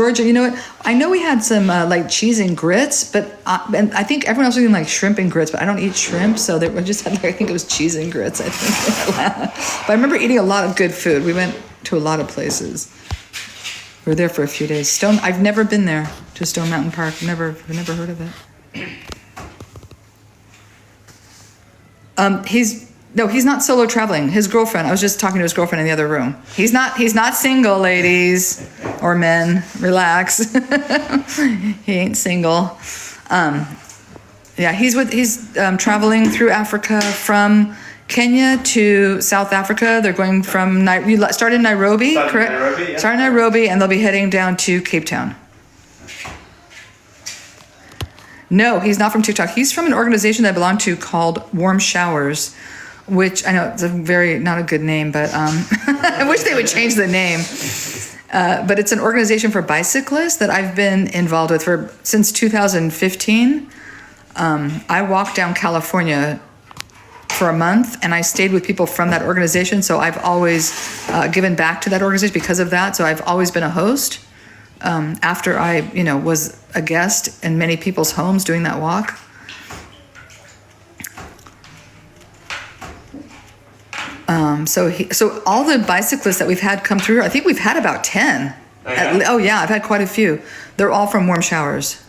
Georgia, you know what? I know we had some like cheese and grits, but and I think everyone else was eating like shrimp and grits, but I don't eat shrimp, so we just had I think it was cheese and grits. I think in Atlanta. But I remember eating a lot of good food. We went to a lot of places. We were there for a few days. I've never been there to Stone Mountain Park. I've never heard of it. He's not solo traveling. His girlfriend. I was just talking to his girlfriend in the other room. He's not single, ladies or men. Relax. He ain't single. He's traveling through Africa from Kenya to South Africa. They're going from you started in Nairobi, correct? Nairobi, yeah. Started in Nairobi, and they'll be heading down to Cape Town. No, he's not from TikTok. He's from an organization that I belong to called Warm Showers, which I know it's not a good name, but I wish they would change the name. But it's an organization for bicyclists that I've been involved with since 2015. I walked down California for a month, and I stayed with people from that organization. So I've always given back to that organization because of that. So I've always been a host. After I, was a guest in many people's homes doing that walk. So all the bicyclists that we've had come through, I think we've had about 10. Oh yeah, I've had quite a few. They're all from Warm Showers.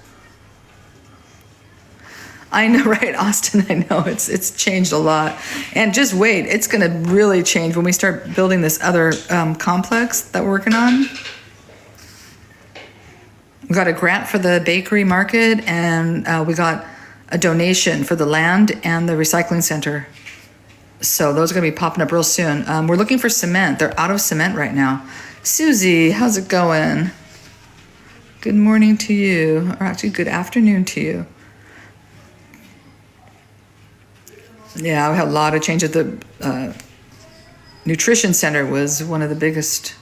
I know, right, Austin? I know it's changed a lot, and just wait, it's going to really change when we start building this other complex that we're working on. We got a grant for the bakery market, and we got a donation for the land and the recycling center. So those are going to be popping up real soon. We're looking for cement. They're out of cement right now. Susie, how's it going? Good morning to you, or actually good afternoon to you. Yeah, we had a lot of changes. The nutrition center was one of the biggest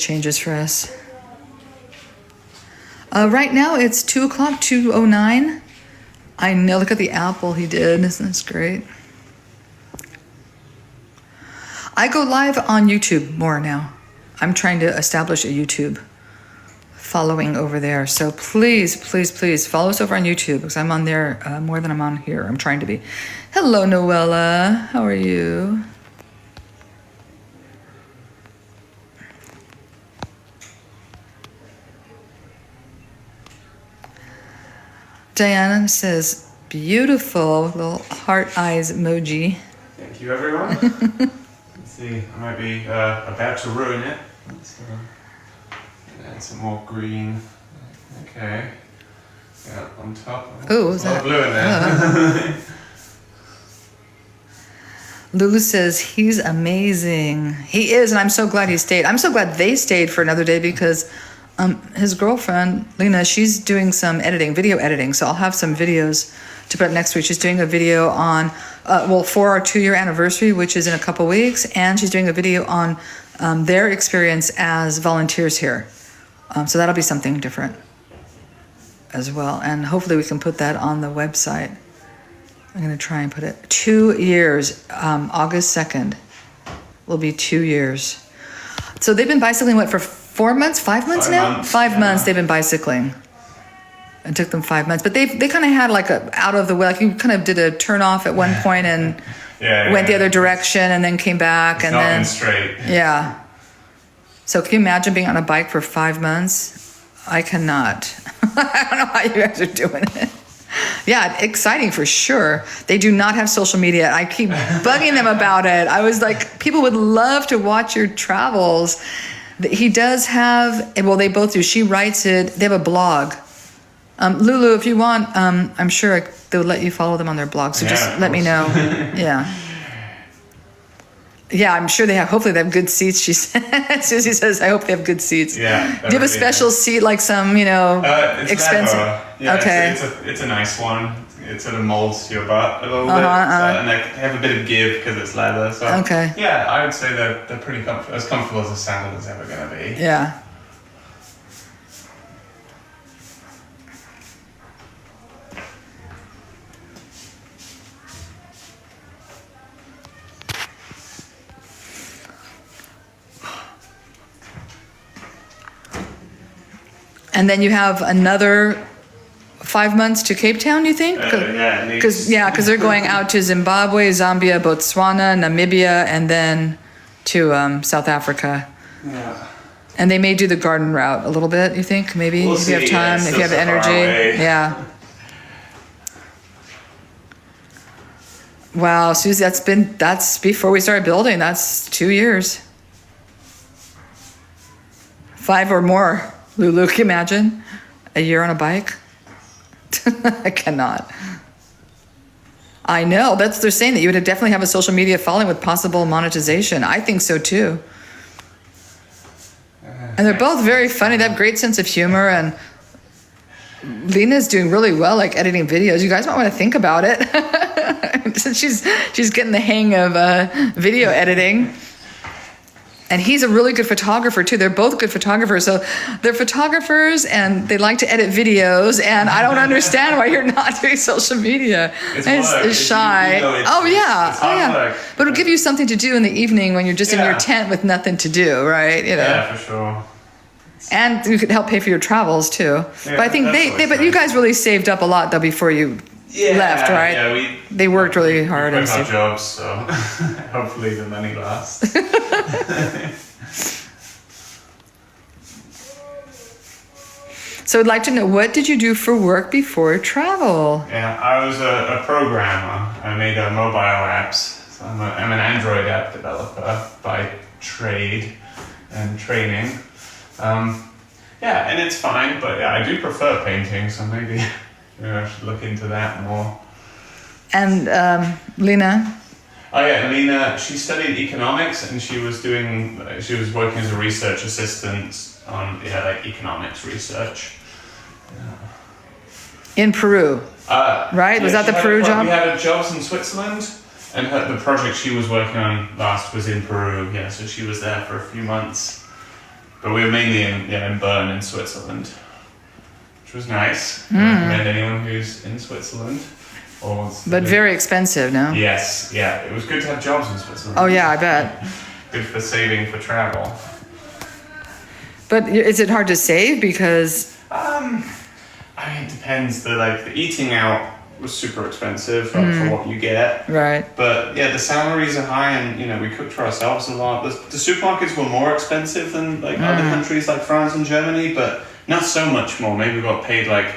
changes for us. Right now it's 2 o'clock, 2:09. I know, look at the apple he did. Isn't this great? I go live on YouTube more now. I'm trying to establish a YouTube following over there. So please, please, please follow us over on YouTube, because I'm on there more than I'm on here. I'm trying to be. Hello, Noella. How are you? Diana says, beautiful, little heart eyes emoji. Thank you, everyone. Let's see, I might be about to ruin it. Let's add some more green. Okay. Yeah, on top. Oh, is that blue in there? Lulu says he's amazing. He is, and I'm so glad he stayed. I'm so glad they stayed for another day, because his girlfriend, Lena, she's doing some video editing. So I'll have some videos to put up next week. She's doing a video on, for our 2-year anniversary, which is in a couple weeks. And she's doing a video on their experience as volunteers here. So that'll be something different as well. And hopefully we can put that on the website. I'm going to try and put it 2 years, August 2nd will be 2 years. So they've been bicycling, for 4 months, 5 months now? 5 months they've been bicycling. It took them 5 months, but they kind of had like a out of the way, like you kind of did a turn off at one point and went the other direction and then came back, and then straight. Yeah. So can you imagine being on a bike for 5 months? I cannot. I don't know how you guys are doing it. Yeah, exciting for sure. They do not have social media. I keep bugging them about it. I was like, people would love to watch your travels. He does have, well, they both do. She writes it. They have a blog. Lulu, if you want, I'm sure they'll let you follow them on their blog. So just let me know. Yeah. Yeah, I'm sure they have. Hopefully they have good seats. She said. Susie says, I hope they have good seats. Yeah. Do you have a special seat, like some, it's expensive? Yeah, okay. It's a nice one. It sort of molds to your butt a little bit. And they have a bit of give because it's leather. So okay. Yeah, I would say they're pretty as comfortable as a sandal is ever going to be. Yeah. And then you have another 5 months to Cape Town, you think? Yeah, Because they're going out to Zimbabwe, Zambia, Botswana, Namibia, and then to South Africa. Yeah. And they may do the garden route a little bit, you think? Maybe We'll if you have see, time, yeah, if you have still so far energy. away. Yeah. Wow, Susie, that's before we started building. That's 2 years. 5 or more. Lulu, can you imagine? A year on a bike? I cannot. I know. They're saying that you would definitely have a social media following with possible monetization. I think so too. And they're both very funny. They have great sense of humor, and Lena's doing really well, like editing videos. You guys might want to think about it. she's getting the hang of video editing. And he's a really good photographer too. They're both good photographers. So they're photographers and they like to edit videos. And I don't understand why you're not doing social media. It's shy. It's yeah. work. But it'll give you something to do in the evening when you're just in your tent with nothing to do, right? You know. Yeah, for sure. And you could help pay for your travels too. Yeah, but I think but you guys really saved up a lot though before you left, right? Yeah, they worked really hard. We our jobs, so hopefully the money lasts. So I'd like to know, what did you do for work before travel? Yeah, I was a programmer. I made mobile apps. So I'm an Android app developer by trade and training. Yeah, and it's fine, but yeah, I do prefer painting, so maybe I should look into that more. And Lena? Oh yeah, Lena, she studied economics and she was working as a research assistant on like economics research. In Peru, right? Was that the Peru job? We had jobs in Switzerland, and the project she was working on last was in Peru. Yeah, so she was there for a few months, but we were mainly in Bern in Switzerland, which was nice. I recommend anyone who's in Switzerland. But very expensive, no? Yes, yeah. It was good to have jobs in Switzerland. Oh yeah, I bet. Good for saving for travel. But is it hard to save because? I mean, it depends. The eating out was super expensive for what you get. Right. But yeah, the salaries are high, and we cooked for ourselves a lot. The supermarkets were more expensive than other countries like France and Germany, but not so much more. Maybe we got paid like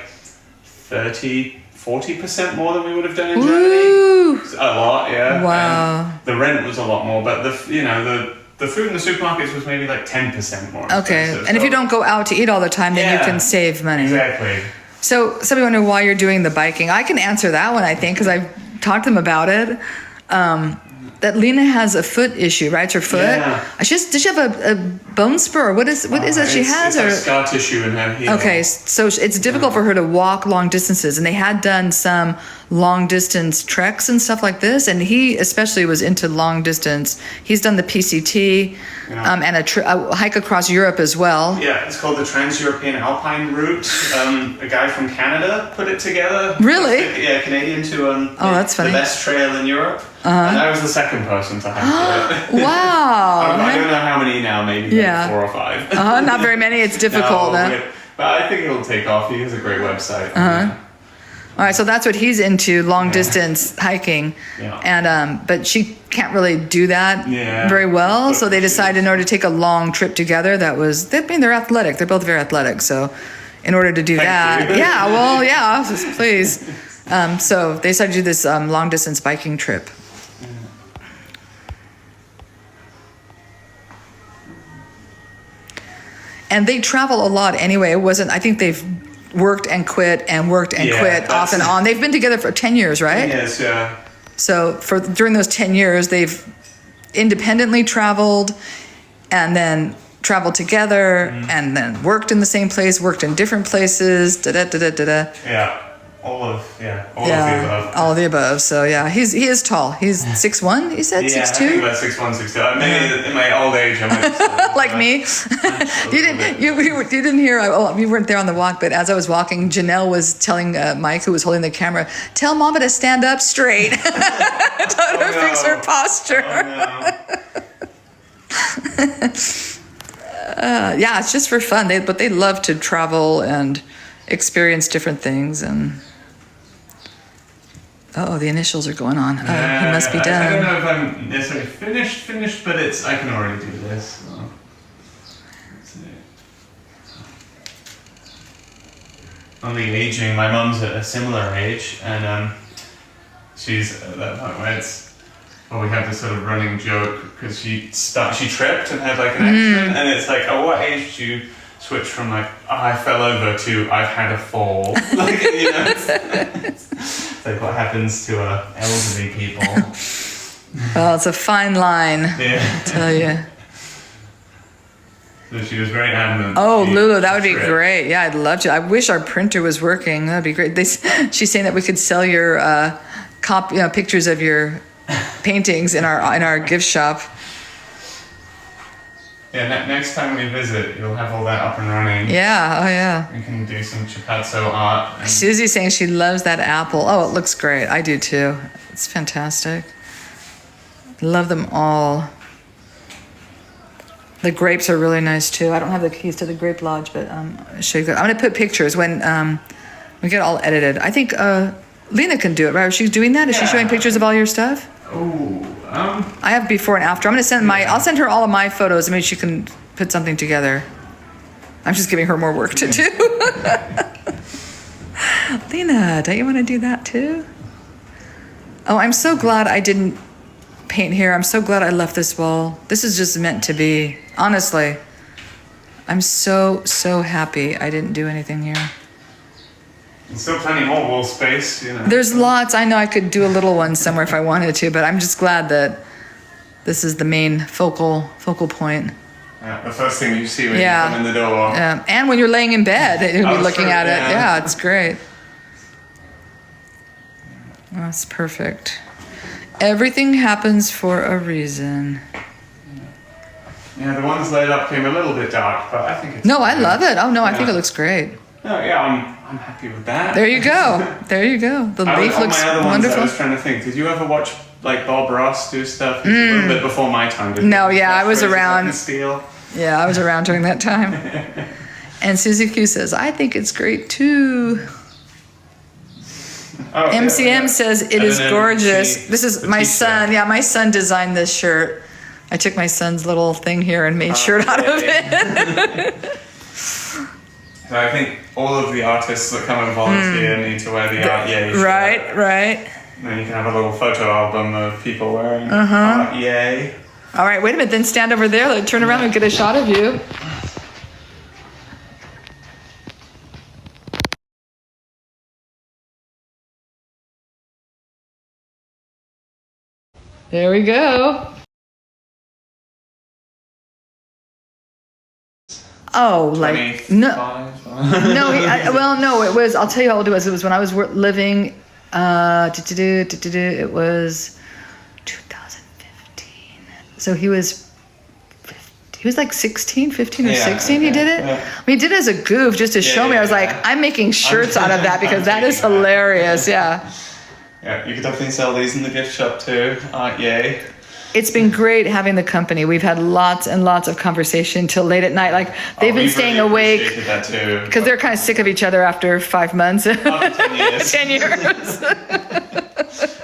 40% more than we would have done in Germany. A lot, yeah. Wow. And the rent was a lot more, but the food in the supermarkets was maybe like 10% more. Okay, and if you don't go out to eat all the time, then you can save money. Exactly. So somebody wonder why you're doing the biking. I can answer that one, I think, because I've talked to them about it. That Lena has a foot issue, right? It's her foot. Yeah. Does she have a bone spur? Or what is it she has? It's like scar tissue in her heel. Okay, so it's difficult for her to walk long distances, and they had done some long distance treks and stuff like this, and he especially was into long distance. He's done the PCT and a hike across Europe as well. Yeah, it's called the Trans-European Alpine Route. A guy from Canada put it together. Really? Yeah, Canadian to that's funny. The best trail in Europe. And I was the second person to hike it. Wow. I don't know how many now, maybe 4 or 5. Not very many. It's difficult. But I think it'll take off. He has a great website. All right, so that's what he's into, long distance hiking. Yeah. And but she can't really do that very well, so they decided in order to take a long trip together, they're athletic. They're both very athletic, so in order to do please. So they decided to do this long distance biking trip. And they travel a lot anyway. I think they've worked and quit off and on. They've been together for 10 years, right? Yes, yeah. So during those 10 years, they've independently traveled and then traveled together and then worked in the same place, worked in different places, Yeah. All of the above. All of the above. So yeah, he is tall. He's 6'1", he said? 6'2"? Yeah, I think about 6'1", 6'2". Maybe in my old age I might like me. You didn't hear, you weren't there on the walk, but as I was walking, Janelle was telling Mike, who was holding the camera, tell Mama to stand up straight. Told her fix her posture. Yeah, it's just for fun. But they love to travel and experience different things. And the initials are going on. He must be I done. don't know if I'm necessarily finished, but I can already do this. So. Let's see. On the aging, my mum's at a similar age, and she's at that point where we have this sort of running joke because she tripped and had like an accident, and it's like, at what age do you switch from like, I fell over to I've had a fall? Like, you know, it's like what happens to elderly people. Well, it's a fine line, I tell you. So she was very adamant. Oh, Lulu, that would be great. Yeah, I'd love to. I wish our printer was working. That'd be great. She's saying that we could sell your pictures of your paintings in our gift shop. Yeah, next time we visit, you'll have all that up and running. Yeah, oh yeah. We can do some chipazzo art. Susie's saying she loves that apple. Oh, it looks great. I do too. It's fantastic. Love them all. The grapes are really nice too. I don't have the keys to the grape lodge, but I'll show you. I'm going to put pictures when we get all edited. I think Lena can do it, right? She's doing that? Is she showing pictures of all your stuff? I have before and after. I'm going to send I'll send her all of my photos. Maybe she can put something together. I'm just giving her more work to do. Lena, don't you want to do that too? Oh, I'm so glad I didn't paint here. I'm so glad I left this wall. This is just meant to be. Honestly, I'm so happy I didn't do anything here. There's still plenty more wall space, you know. There's lots. I know I could do a little one somewhere if I wanted to, but I'm just glad that this is the main focal point. Yeah, the first thing you see when you come in the door. Yeah, and when you're laying in bed, you'll be looking at it. Yeah, it's great. That's perfect. Everything happens for a reason. Yeah, the ones laid up came a little bit dark, but I think it's... No, I love it. Oh, no, I think it looks great. No, yeah, I'm happy with that. There you go. There you go. The leaf looks my other wonderful. Ones, I was trying to think, did you ever watch like Bob Ross do stuff? He's a little bit before my time. No, yeah, I was around. Steel. Yeah, I was around during that time. And Susie Q says, I think it's great too. Oh, MCM says it is gorgeous. This is my son. Yeah, my son designed this shirt. I took my son's little thing here and made shirt out of it. So I think all of the artists that come and volunteer need to wear the Art Yay shirt. Right. And then you can have a little photo album of people wearing Art Yay. All right, wait a minute. Then stand over there. Let's turn around and get a shot of you. There we go. Oh, like no. No. It was. I'll tell you how old it was. It was when I was living. It was 2015. So he was like 16, 15 or 16. He did it. Yeah. I mean, he did it as a goof just to show me. I was like, I'm making shirts out of that because that is hilarious. Yeah. Yeah, you could definitely sell these in the gift shop too. Yay. It's been great having the company. We've had lots and lots of conversation till late at night. Like they've been staying awake because they're kind of sick of each other after 5 months. After 10 years. 10 years.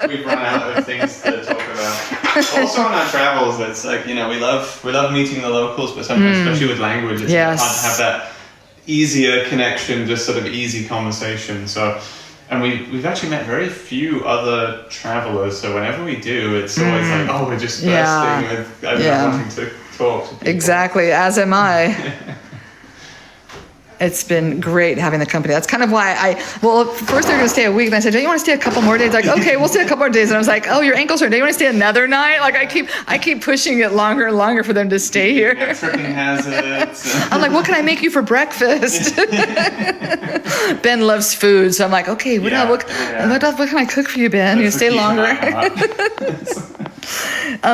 We've run out of things to talk about. Also on our travels, it's like, you know, we love meeting the locals, but sometimes, especially with language, it's hard to have that easier connection, just sort of easy conversation. So. And we've actually met very few other travelers, so whenever we do, it's always like, oh, we're just bursting with wanting to talk to people. Exactly, as am I. It's been great having the company. That's kind of why first they were going to stay a week, and I said, don't you want to stay a couple more days? Like, okay, we'll stay a couple more days. And I was like, oh, your ankles hurt. Do you want to stay another night? Like, I keep pushing it longer and longer for them to stay here. Yeah, tripping hazards. I'm like, what can I make you for breakfast? Ben loves food, so I'm like, okay, what can I cook for you, Ben? You stay longer.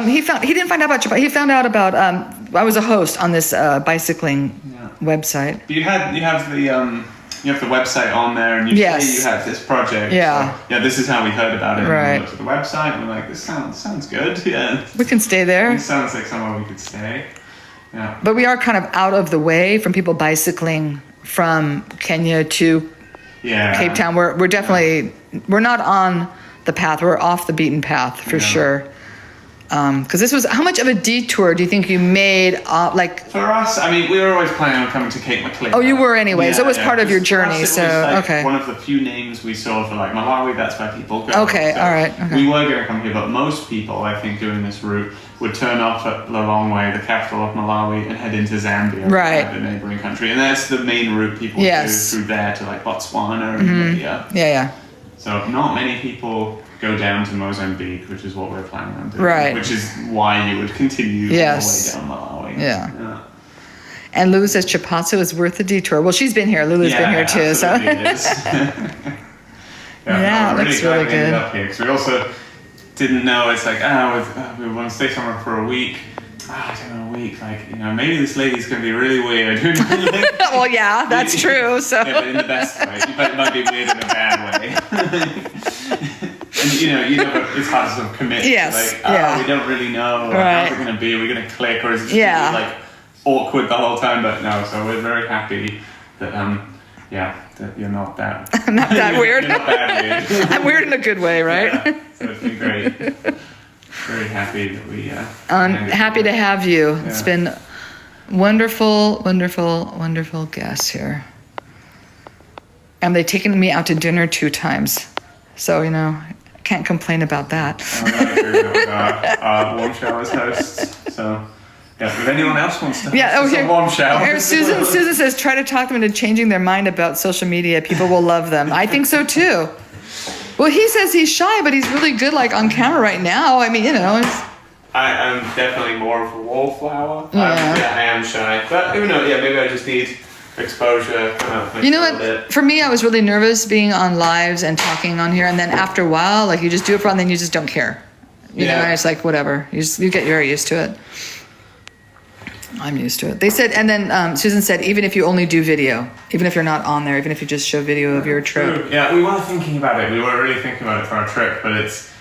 He didn't find out about Japan. He found out about I was a host on this bicycling website. You have the website on there, and you say you have this project. Yeah. So, this is how we heard about it. Right. And we looked at the website, and we're like, this sounds good. Yeah. We can stay there. It sounds like somewhere we could stay. Yeah. But we are kind of out of the way from people bicycling from Kenya to Cape Town. We're definitely, we're not on the path. We're off the beaten path for sure. Because this was, how much of a detour do you think you made? For us, I mean, we were always planning on coming to Cape Macleod. Oh, you were anyway. So it was part of your journey. So okay. One of the few names we saw for like Malawi. That's where people go. Okay, so all right. Okay. We were going to come here, but most people, I think, doing this route would turn off at Lilongwe, the capital of Malawi, and head into Zambia, right, the neighboring country, and that's the main route people do through there to like Botswana and Namibia. Yeah. So not many people go down to Mozambique, which is what we're planning on doing. Right. Which is why you would continue all the way down Malawi. Yeah. And Lulu says Chipatsu is worth the detour. Well, she's been here. Lulu's been here too. So. It is. It looks really good. Up here, 'cause we also didn't know. It's like, we want to stay somewhere for a week. I don't know, a week. Like, you know, maybe this lady's going to be really weird. Well, yeah, that's true. So. Yeah, but in the best way. But it might be weird in a bad way. And you know, it's hard to sort of commit. Yes. Like, we don't really know. How's it going to be? Are we going to click, or is it just going to be like awkward the whole time? But no. So we're very happy that that you're not that. I'm not that weird. You're not that weird. I'm weird in a good way, right? Yeah, so it's been great. Very happy that we. I'm happy to have you. Yeah. It's been wonderful, wonderful, wonderful guests here. And they've taken me out to dinner 2 times. So, you know, I can't complain about that. I agree with Warm Showers hosts. So, yeah, if anyone else wants to host a warm shower. Here, Susan says, try to talk them into changing their mind about social media. People will love them. I think so, too. Well, he says he's shy, but he's really good, like, on camera right now. I mean, you know. I'm definitely more of a wallflower. Yeah. I am shy. But, who knows? Yeah, maybe I just need exposure. You know what? For me, I was really nervous being on lives and talking on here, and then after a while, like you just do it for and then you just don't care. You know, and it's like whatever. You get very used to it. I'm used to it. They said, and then Susan said, even if you only do video, even if you're not on there, even if you just show video of your trip. True. Yeah, we were thinking about it. We were really thinking about it for our trip, but it's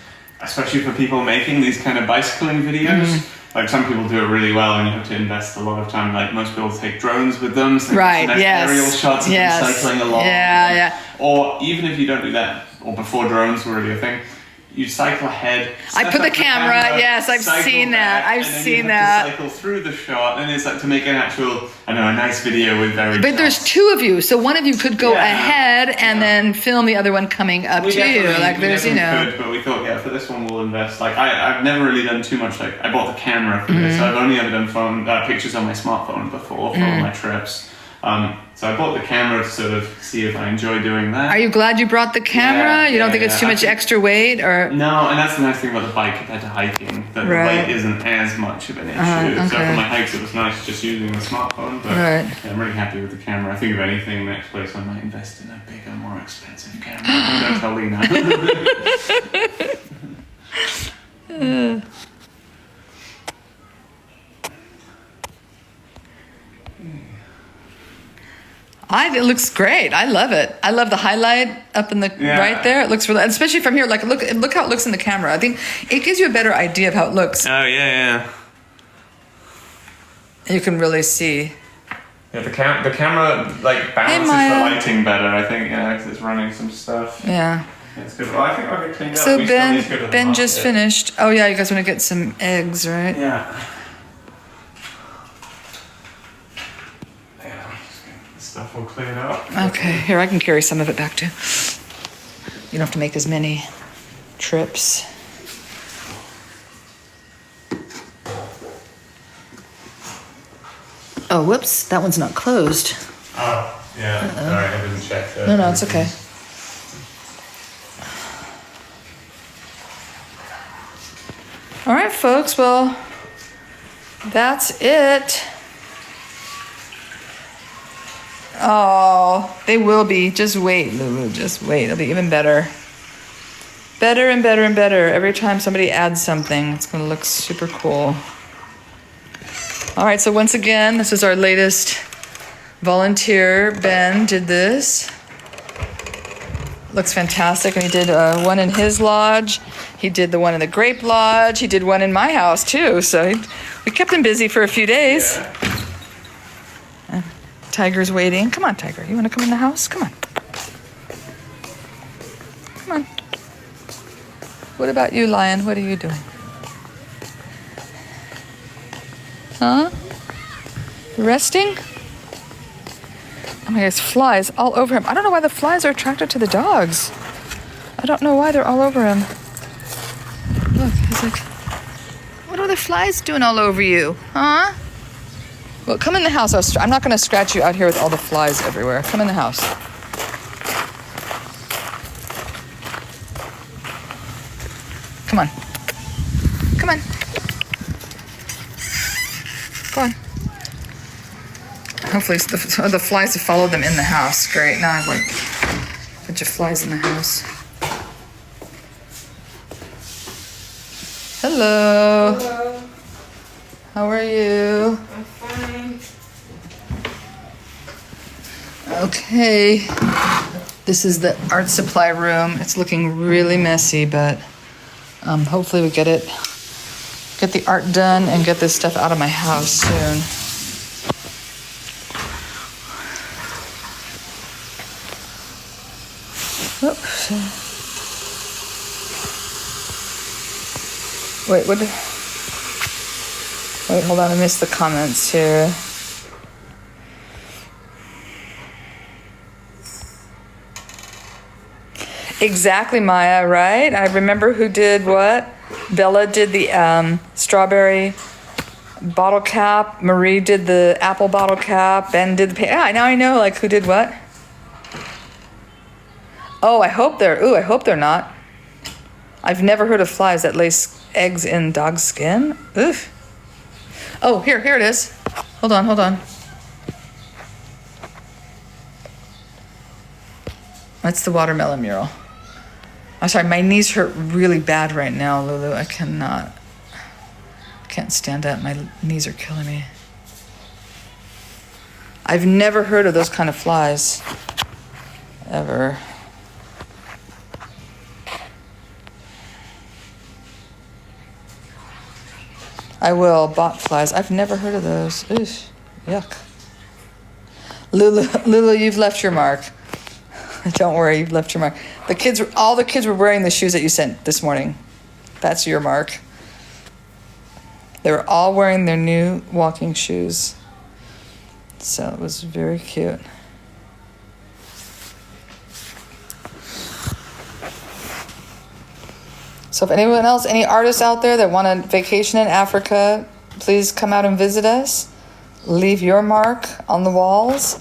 especially for people making these kind of bicycling videos. Mm-hmm. Like some people do it really well, and you have to invest a lot of time. Like most people take drones with them, so right? Yes. Aerial shots of them cycling along. Yeah. Or even if you don't do that, or before drones were really a thing, you cycle ahead. I put the camera. Yes, I've seen that. I've seen that. To cycle through the shot, and it's like to make an actual, a nice video with very. But there's 2 of you, so one of you could go ahead and then film the other one coming up to you. Like there's, could, but we thought, for this one we'll invest. Like I've never really done too much. Like I bought the camera for this. So I've only ever done pictures on my smartphone before for all my trips. So I bought the camera to sort of see if I enjoy doing that. Are you glad you brought the camera? You don't think it's too much extra weight, or? No, and that's the nice thing about the bike compared to hiking. That the weight isn't as much of an issue. So for my hikes, it was nice just using the smartphone. But I'm really happy with the camera. I think if anything, next place I might invest in a bigger, more expensive camera. Don't tell Lena. It looks great. I love it. I love the highlight up in the right there. It looks really, especially from here. Like look how it looks in the camera. I think it gives you a better idea of how it looks. Oh yeah. You can really see. Yeah, the camera like balances the lighting better. I think because it's running some stuff. Yeah. It's good. Well, I think I'll get cleaned up. So Ben just finished. Oh yeah, you guys want to get some eggs, right? Yeah. Stuff will clean up. Okay, here I can carry some of it back too. You don't have to make as many trips. Oh, whoops, that one's not closed. Oh, yeah. Sorry, I didn't check that. No, it's okay. All right, folks. Well, that's it. Oh, they will be. Just wait, Lulu. Just wait. It'll be even better. Better and better and better. Every time somebody adds something, it's going to look super cool. All right, so once again, this is our latest volunteer. Ben did this. Looks fantastic. And he did one in his lodge. He did the one in the grape lodge. He did one in my house too. So we kept him busy for a few days. Yeah. Tiger's waiting. Come on, Tiger. You want to come in the house? Come on. Come on. What about you, Lion? What are you doing? Huh? Resting? Oh my gosh, flies all over him. I don't know why the flies are attracted to the dogs. I don't know why they're all over him. Look, he's like, what are the flies doing all over you? Huh? Well, come in the house. I'm not going to scratch you out here with all the flies everywhere. Come in the house. Come on. Come on. Go on. Hopefully the flies have followed them in the house. Great. Now I have like a bunch of flies in the house. Hello. Hello. How are you? I'm fine. Okay. This is the art supply room. It's looking really messy, but hopefully we get the art done and get this stuff out of my house soon. Oops. Wait, hold on, I missed the comments here. Exactly, Maya, right? I remember who did what. Bella did the strawberry bottle cap. Marie did the apple bottle cap. Ben did the... Yeah, now I know, like, who did what. Oh, I hope they're not. I've never heard of flies that lay eggs in dog skin. Oof. Oh, here it is. Hold on. That's the watermelon mural. I'm sorry, my knees hurt really bad right now, Lulu. I can't stand up. My knees are killing me. I've never heard of those kind of flies. Ever. I will. Bot flies. I've never heard of those. Oof. Yuck. Lulu, you've left your mark. Don't worry, you've left your mark. All the kids were wearing the shoes that you sent this morning. That's your mark. They were all wearing their new walking shoes. So it was very cute. So if anyone else, any artists out there that want to vacation in Africa, please come out and visit us. Leave your mark on the walls.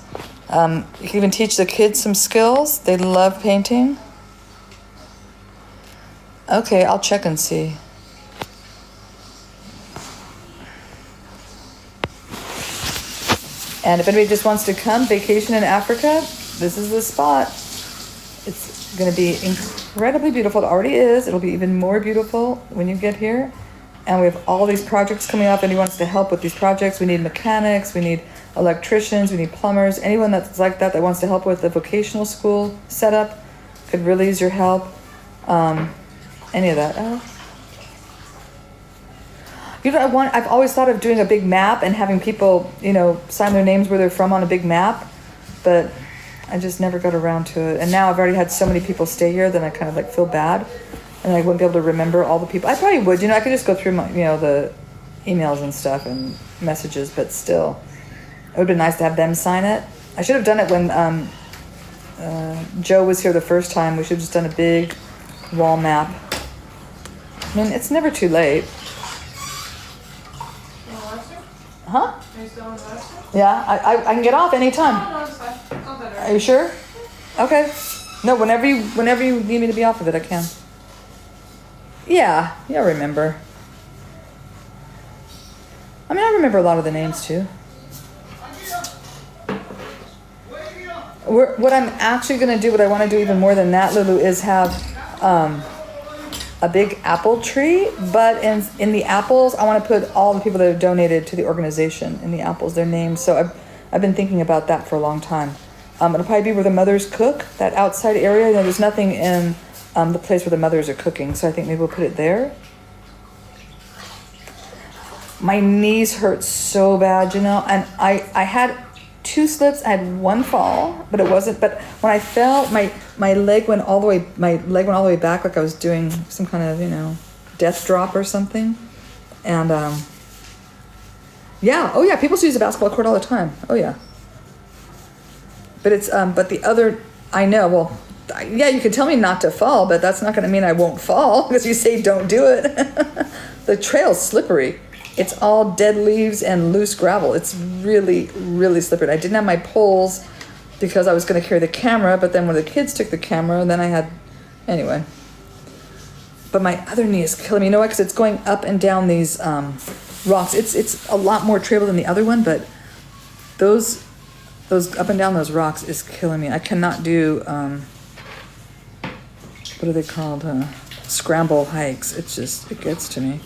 You can even teach the kids some skills. They love painting. Okay, I'll check and see. And if anybody just wants to come vacation in Africa, this is the spot. It's going to be incredibly beautiful. It already is. It'll be even more beautiful when you get here. And we have all these projects coming up. Anyone wants to help with these projects? We need mechanics. We need electricians. We need plumbers. Anyone that's like that wants to help with the vocational school setup could really use your help. Any of that. I've always thought of doing a big map and having people, sign their names where they're from on a big map, but I just never got around to it. And now I've already had so many people stay here that I kind of feel bad, and I wouldn't be able to remember all the people. I probably would, I could just go through my, the emails and stuff and messages, but still, it would be nice to have them sign it. I should have done it when Joe was here the first time. We should have just done a big wall map. I mean, it's never too late. Huh? Are you still on Western? Yeah, I can get off anytime. No, it's fine. It's not that Are you sure? Okay. No, whenever you need me to be off of it, I can. Yeah, I remember. I mean, I remember a lot of the names too. What I'm actually going to do, what I want to do even more than that, Lulu, is have a big apple tree, but in the apples, I want to put all the people that have donated to the organization in the apples, their names. So I've been thinking about that for a long time. It'll probably be where the mothers cook, that outside area. You know, there's nothing in the place where the mothers are cooking, so I think maybe we'll put it there. My knees hurt so bad, you know, and I had 2 slips. I had 1 fall, but it wasn't. But when I fell, my leg went all the way. My leg went all the way back, like I was doing some kind of, you know, death drop or something. And yeah, oh yeah, people used use a basketball court all the time. Oh yeah. But it's but the other, I know. Well, yeah, you can tell me not to fall, but that's not going to mean I won't fall because you say don't do it. The trail's slippery. It's all dead leaves and loose gravel. It's really, really slippery. I didn't have my poles because I was going to carry the camera, but then when the kids took the camera, then I had, anyway. But my other knee is killing me. You know why? Because it's going up and down these rocks. It's a lot more trail than the other one, but those up and down those rocks is killing me. I cannot do, what are they called? Scramble hikes. It's just, it gets to me.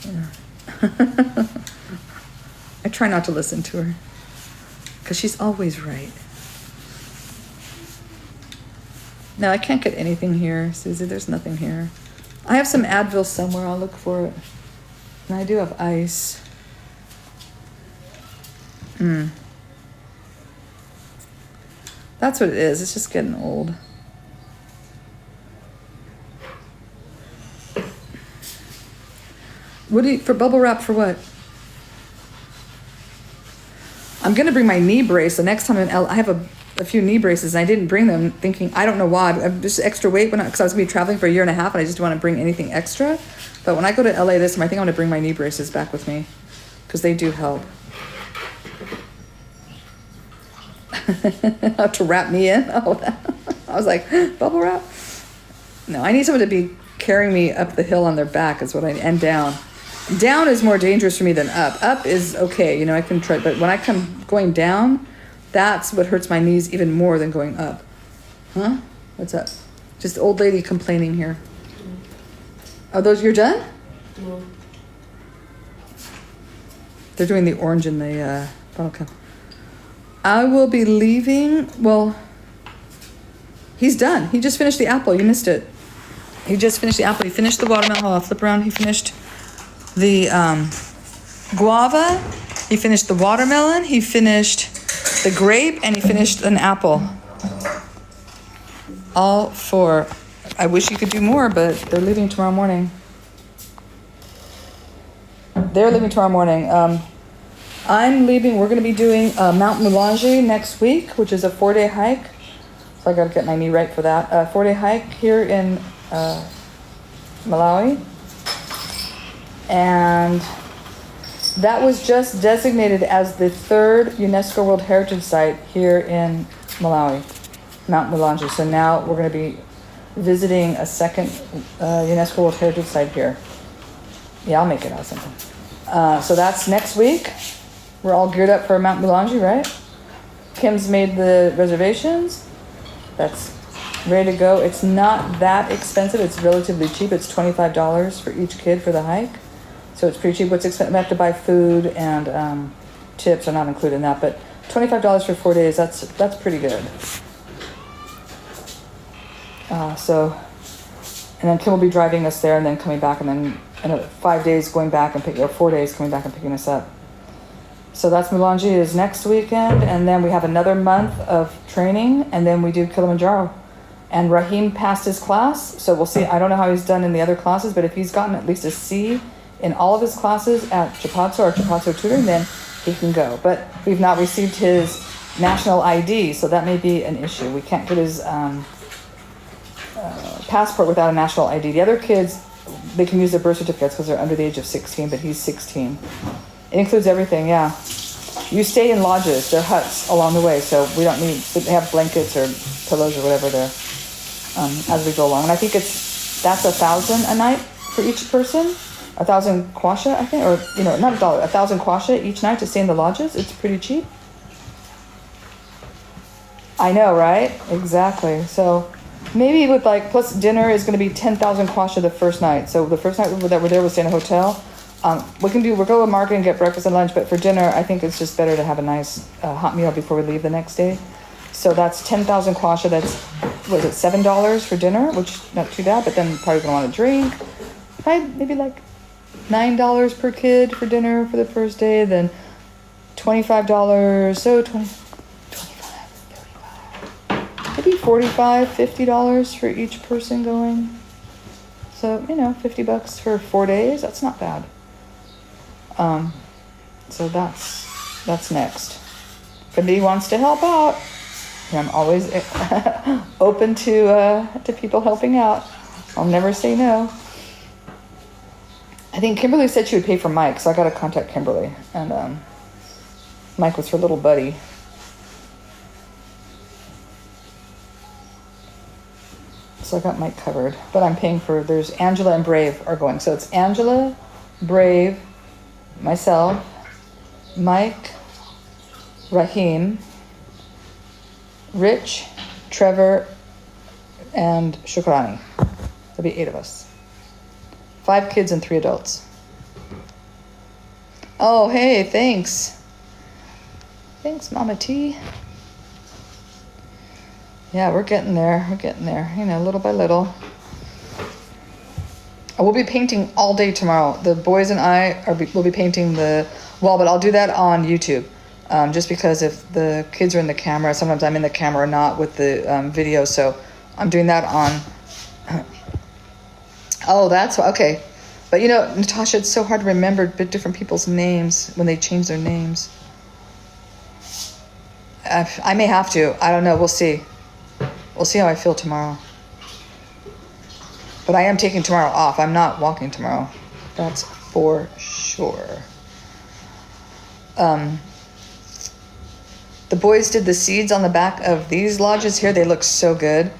Yeah. I try not to listen to her because she's always right. No, I can't get anything here, Susie. There's nothing here. I have some Advil somewhere. I'll look for it. And I do have ice. That's what it is. It's just getting old. What do you, for bubble wrap for what? I'm gonna bring my knee brace the next time I have a few knee braces and I didn't bring them thinking, I don't know why, I'm just extra weight because I was gonna be traveling for a year and a half and I just don't want to bring anything extra. But when I go to LA this time, I think I'm gonna bring my knee braces back with me because they do help. To wrap me in? Oh, I was like, bubble wrap? No, I need someone to be carrying me up the hill on their back is what and down. Down is more dangerous for me than up. Up is okay, you know, I can try, but when I come going down, that's what hurts my knees even more than going up. Huh? What's up? Just old lady complaining here. Are those, you're done? No. They're doing the orange in the bottle cap. I will be leaving, well, he's done. He just finished the apple, you missed it. He just finished the apple. He finished the watermelon. Hold on, flip around. He finished the guava. He finished the watermelon. He finished the grape, and he finished an apple. All 4. I wish you could do more, but they're leaving tomorrow morning. They're leaving tomorrow morning. I'm leaving. We're going to be doing Mount Mulanje next week, which is a 4-day hike. So I got to get my knee right for that. A 4-day hike here in Malawi. And that was just designated as the 3rd UNESCO World Heritage Site here in Malawi, Mount Mulanje. So now we're going to be visiting a 2nd UNESCO World Heritage Site here. Yeah, I'll make it out something. So that's next week. We're all geared up for Mount Mulanje, right? Kim's made the reservations. That's ready to go. It's not that expensive. It's relatively cheap. It's $25 for each kid for the hike. So it's pretty cheap. What's expensive? I have to buy food and tips are not included in that, but $25 for 4 days, that's pretty good. So, and then Kim will be driving us there and then coming back and then 5 days going back and 4 days coming back and picking us up. So that's Mulanje is next weekend, and then we have another month of training, and then we do Kilimanjaro. And Raheem passed his class, so we'll see. I don't know how he's done in the other classes, but if he's gotten at least a C in all of his classes at Chapatso or Chapatso tutoring, then he can go. But we've not received his national ID, so that may be an issue. We can't get his passport without a national ID. The other kids, they can use their birth certificates because they're under the age of 16, but he's 16. It includes everything, yeah. You stay in lodges, they're huts along the way, so we don't need, they have blankets or pillows or whatever there as we go along. And I think that's $1,000 a night for each person, 1,000 kwacha, I think, or, you know, not $1, 1,000 kwacha each night to stay in the lodges. It's pretty cheap. I know, right? Exactly. So maybe with plus dinner is going to be 10,000 kwacha the first night. So the first night that we're there, we'll stay in a hotel. We'll go to market and get breakfast and lunch, but for dinner, I think it's just better to have a nice hot meal before we leave the next day. So that's 10,000 kwasha. That's, was it $7 for dinner, which not too bad, but then probably gonna want a drink. Probably maybe like $9 per kid for dinner for the first day, then $25, so 25, 35, maybe $45, $50 for each person going. So, $50 for 4 days, that's not bad. So that's next. If anybody wants to help out, I'm always open to people helping out. I'll never say no. I think Kimberly said she would pay for Mike, so I got to contact Kimberly. And Mike was her little buddy. So I got Mike covered, but I'm paying for, there's Angela and Brave are going. So it's Angela, Brave, myself, Mike, Raheem, Rich, Trevor, and Shukrani. There'll be 8 of us. 5 kids and 3 adults. Oh, hey, thanks. Thanks, Mama T. Yeah, we're getting there. Little by little. We'll be painting all day tomorrow. The boys and I will be painting the wall, but I'll do that on YouTube. Just because if the kids are in the camera, sometimes I'm in the camera or not with the video, so I'm doing that on... Oh, that's okay. But Natasha, it's so hard to remember different people's names when they change their names. I may have to. I don't know. We'll see. We'll see how I feel tomorrow. But I am taking tomorrow off. I'm not walking tomorrow. That's for sure. The boys did the seeds on the back of these lodges here. They look so good.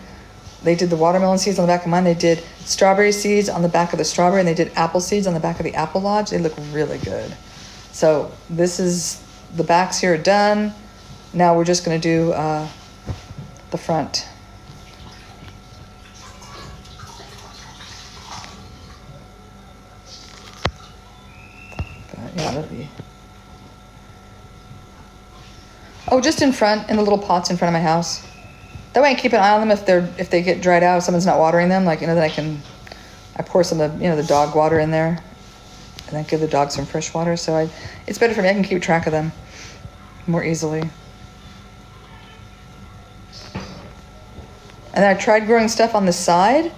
They did the watermelon seeds on the back of mine. They did strawberry seeds on the back of the strawberry, and they did apple seeds on the back of the apple lodge. They look really good. So this is, the backs here are done. Now we're just going to do the front. But yeah, that'll be... Oh, just in front, in the little pots in front of my house. That way I keep an eye on them if they get dried out, if someone's not watering them, then I pour some of the dog water in there, and then give the dog some fresh water. So it's better for me. I can keep track of them more easily. And then I tried growing stuff on the side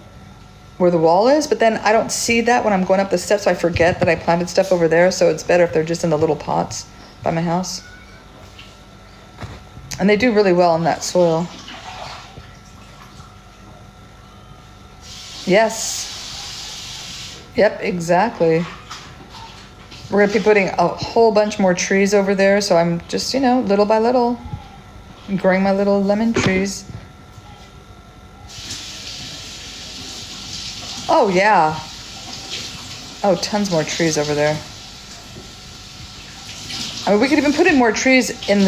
where the wall is, but then I don't see that when I'm going up the steps, so I forget that I planted stuff over there. So it's better if they're just in the little pots by my house. And they do really well in that soil. Yes. Yep, exactly. We're going to be putting a whole bunch more trees over there. So I'm just, little by little, growing my little lemon trees. Oh, yeah. Oh, tons more trees over there. I mean, we could even put in more trees in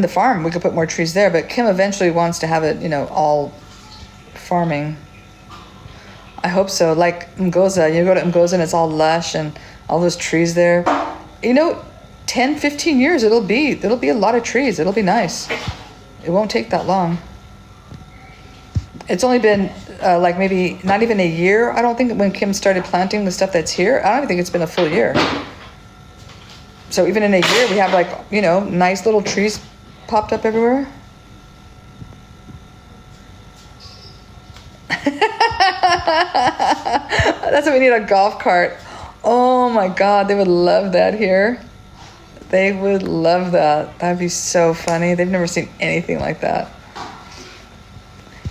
the farm. We could put more trees there, but Kim eventually wants to have it, all farming. I hope so. Like Mgoza, you go to Mgoza and it's all lush and all those trees there. 10, 15 years, it'll be a lot of trees. It'll be nice. It won't take that long. It's only been maybe not even a year, I don't think, when Kim started planting the stuff that's here. I don't even think it's been a full year. So even in a year, we have nice little trees popped up everywhere. That's what we need, a golf cart. Oh my God, they would love that here. They would love that. That'd be so funny. They've never seen anything like that.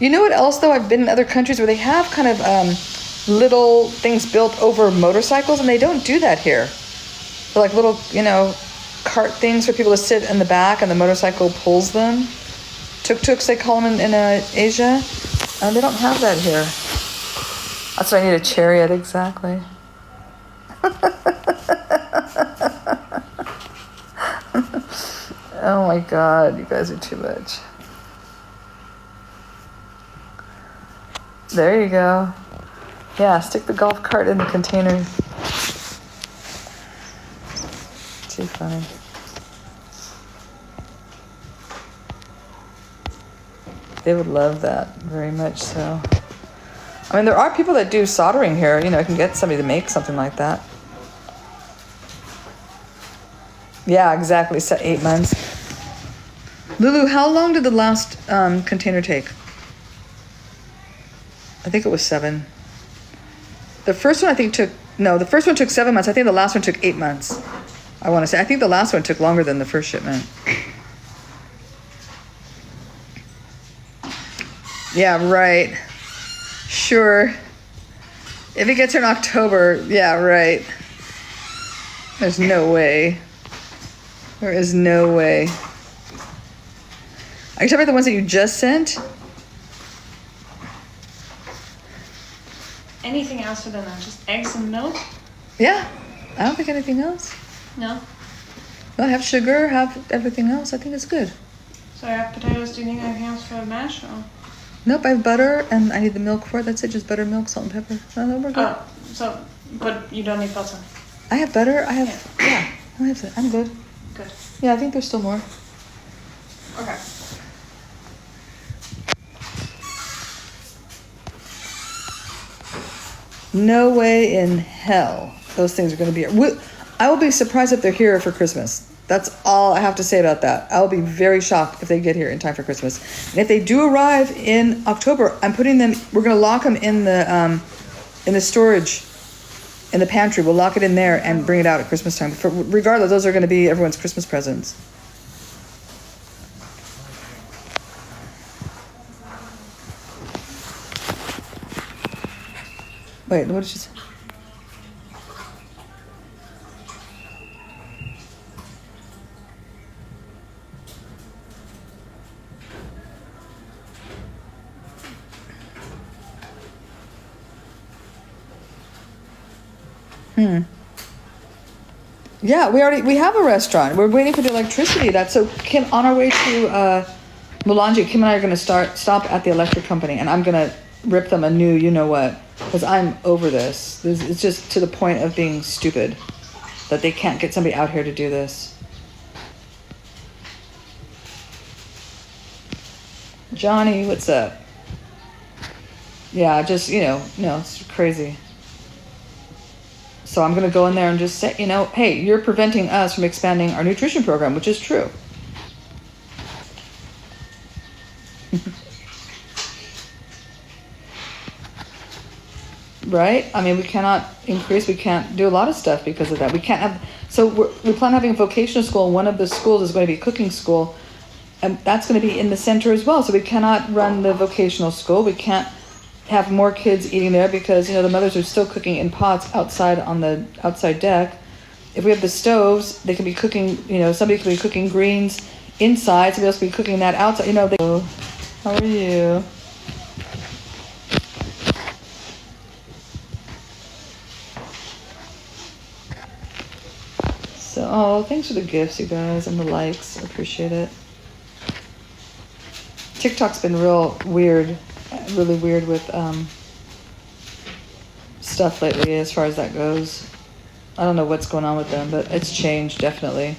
You know what else though? I've been in other countries where they have kind of little things built over motorcycles, and they don't do that here. They're like little, cart things for people to sit in the back and the motorcycle pulls them. Tuk-tuks, they call them in Asia. They don't have that here. That's why I need a chariot, exactly. Oh my God, you guys are too much. There you go. Yeah, stick the golf cart in the container. funny. They would love that very much so. I mean, there are people that do soldering here. You know, I can get somebody to make something like that. Yeah, exactly. 8 months. Lulu, how long did the last container take? I think it was 7. The first one I think the first one took 7 months. I think the last one took 8 months. I want to say. I think the last one took longer than the first shipment. Yeah, right. Sure. If it gets here in October, yeah, right. There's no way. There is no way. Are you talking about the ones that you just sent? Anything else for dinner? Just eggs and milk? Yeah. I don't think anything else. No. Well, have sugar, have everything else. I think it's good. So I have potatoes. Do you need anything else for the mash? Or? Nope, I have butter and I need the milk for it. That's it, just butter, milk, salt, and pepper. No, we're good. But you don't need butter? I have butter. I have that. I'm good. Good. Yeah, I think there's still more. Okay. No way in hell those things are going to be here. I will be surprised if they're here for Christmas. That's all I have to say about that. I will be very shocked if they get here in time for Christmas. And if they do arrive in October, we're going to lock them in the storage, in the pantry. We'll lock it in there and bring it out at Christmas time. Regardless, those are going to be everyone's Christmas presents. Wait, what did she say? Yeah, we have a restaurant. We're waiting for the electricity. Kim, on our way to Mulanji, Kim and I are going to stop at the electric company, and I'm going to rip them a new you-know-what, because I'm over this. It's just to the point of being stupid that they can't get somebody out here to do this. Johnny, what's up? Yeah, just, no, it's crazy. So I'm going to go in there and just say, hey, you're preventing us from expanding our nutrition program, which is true. Right? I mean, we cannot increase, we can't do a lot of stuff because of that. We can't have, so we plan on having a vocational school, and one of the schools is going to be a cooking school, and that's going to be in the center as well. So we cannot run the vocational school. We can't have more kids eating there because, the mothers are still cooking in pots outside on the outside deck. If we have the stoves, they can be cooking, somebody could be cooking greens inside, somebody else could be cooking that outside. How are you? So, thanks for the gifts, you guys, and the likes. I appreciate it. TikTok's been really weird with stuff lately as far as that goes. I don't know what's going on with them, but it's changed, definitely.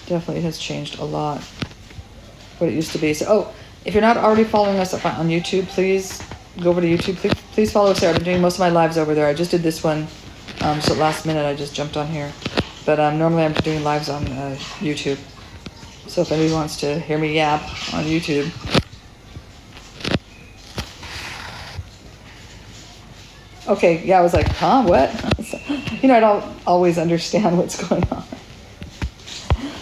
Definitely has changed a lot what it used to be. So, if you're not already following us on YouTube, please go over to YouTube. Please follow us there. I've been doing most of my lives over there. I just did this one, so last minute I just jumped on here. But normally I'm doing lives on YouTube. So if anybody wants to hear me yap on YouTube. Okay, yeah, I was like, huh, what? I don't always understand what's going on.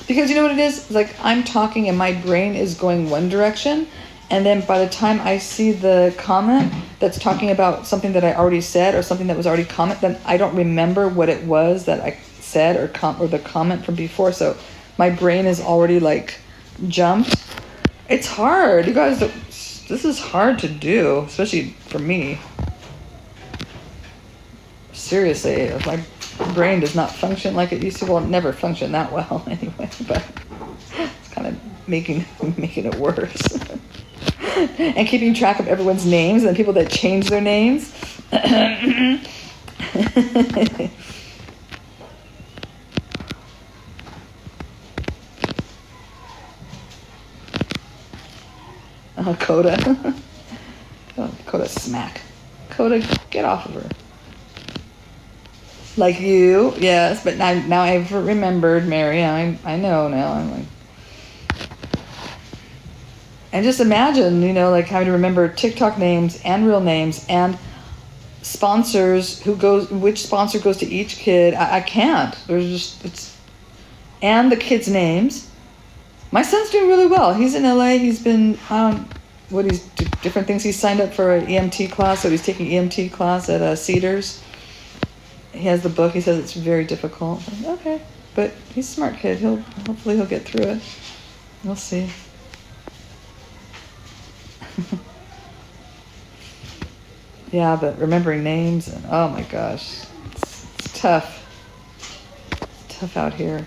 Because you know what it is? It's like I'm talking and my brain is going one direction, and then by the time I see the comment that's talking about something that I already said or something that was already comment, then I don't remember what it was that I said or the comment from before. So my brain is already like jumped. It's hard. You guys, this is hard to do, especially for me. Seriously, my brain does not function like it used to. Well, it never functioned that well anyway, but it's kind of making it worse. And keeping track of everyone's names and the people that change their names. Oh, Coda. Oh, Coda smack. Coda, get off of her. Like you, yes, but now I've remembered, Mary. I know now. I'm like, and just imagine, like having to remember TikTok names and real names and sponsors which sponsor goes to each kid. I can't. And the kids' names. My son's doing really well. He's in LA. He's been different things. He's signed up for an EMT class, so he's taking EMT class at Cedars. He has the book. He says it's very difficult. Okay, but he's a smart kid. Hopefully he'll get through it. We'll see. Yeah, but remembering names and oh my gosh, it's tough. It's tough out here.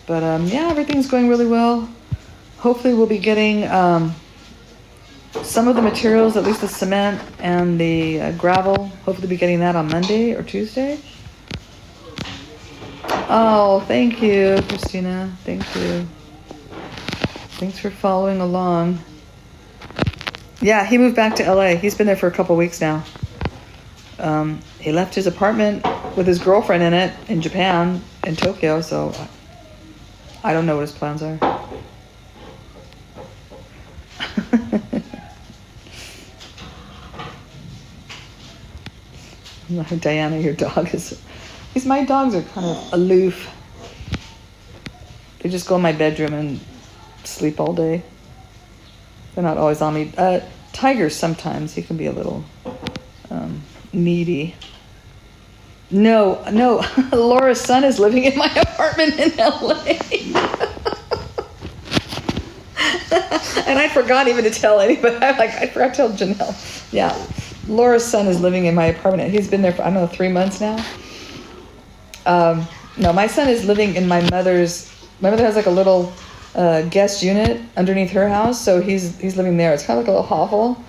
But yeah, everything's going really well. Hopefully we'll be getting some of the materials, at least the cement and the gravel. Hopefully be getting that on Monday or Tuesday. Oh, thank you, Christina. Thank you. Thanks for following along. Yeah, he moved back to LA. He's been there for a couple weeks now. He left his apartment with his girlfriend in it in Japan, in Tokyo, so I don't know what his plans are. Diana, your dog is... My dogs are kind of aloof. They just go in my bedroom and sleep all day. They're not always on me. Tiger sometimes, he can be a little needy. No, Laura's son is living in my apartment in LA. And I forgot even to tell anybody. I forgot to tell Janelle. Yeah, Laura's son is living in my apartment. He's been there for, 3 months now. No, my son is living in my mother's. My mother has like a little guest unit underneath her house, so he's living there. It's kind of like a little hovel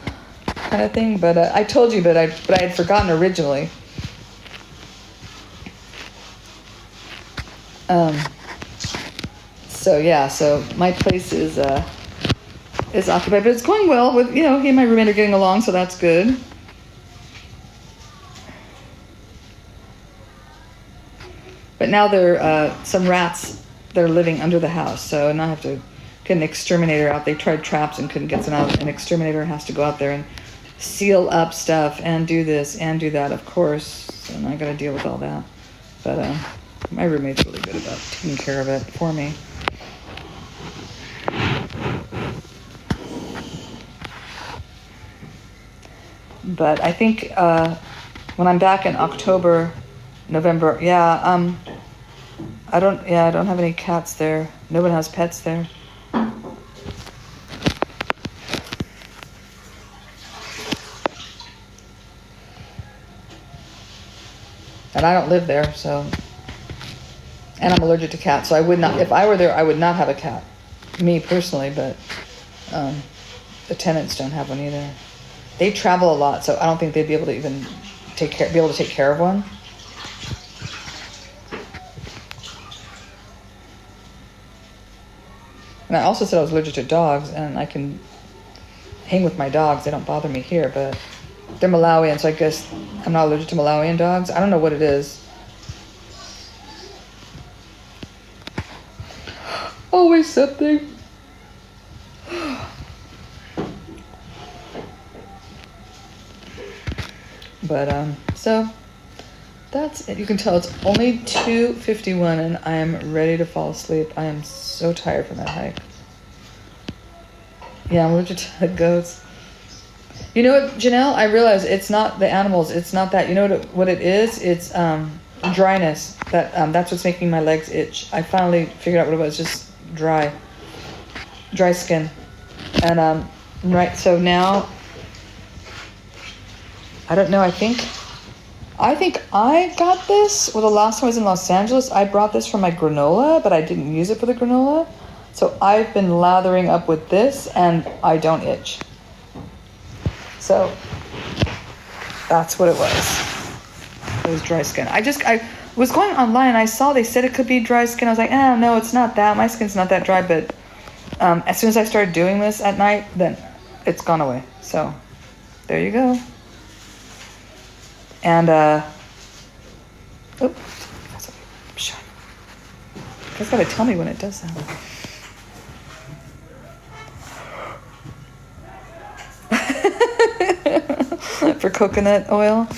kind of thing. But I told you, but I had forgotten originally. So my place is occupied, but it's going well. With he and my roommate are getting along, so that's good. But now there are some rats that are living under the house, so now I have to get an exterminator out. They tried traps and couldn't get some out. An exterminator has to go out there and seal up stuff and do this and do that, of course. So now I got to deal with all that. But my roommate's really good about taking care of it for me. But I think when I'm back in October, November, I don't have any cats there. No one has pets there. And I don't live there, so. And I'm allergic to cats, so I would not, if I were there, I would not have a cat. Me personally, but the tenants don't have one either. They travel a lot, so I don't think they'd be able to even take care of one. And I also said I was allergic to dogs, and I can hang with my dogs. They don't bother me here, but they're Malawian, so I guess I'm not allergic to Malawian dogs. I don't know what it is. Always something. But, so that's it. You can tell it's only 2:51 and I am ready to fall asleep. I am so tired from that hike. Yeah, I'm allergic to goats. You know what, Janelle? I realize it's not the animals. It's not that. You know what it is? It's dryness. That's what's making my legs itch. I finally figured out what it was. Just dry skin. And right. So now, I don't know. I think I got this. Well, the last time I was in Los Angeles, I brought this for my granola, but I didn't use it for the granola. So I've been lathering up with this, and I don't itch. So that's what it was. those dry skin. I was going online and I saw they said it could be dry skin. I was like, no, it's not that. My skin's not that dry. But as soon as I started doing this at night, then it's gone away. So there you go. And you guys gotta tell me when it does that. For coconut oil.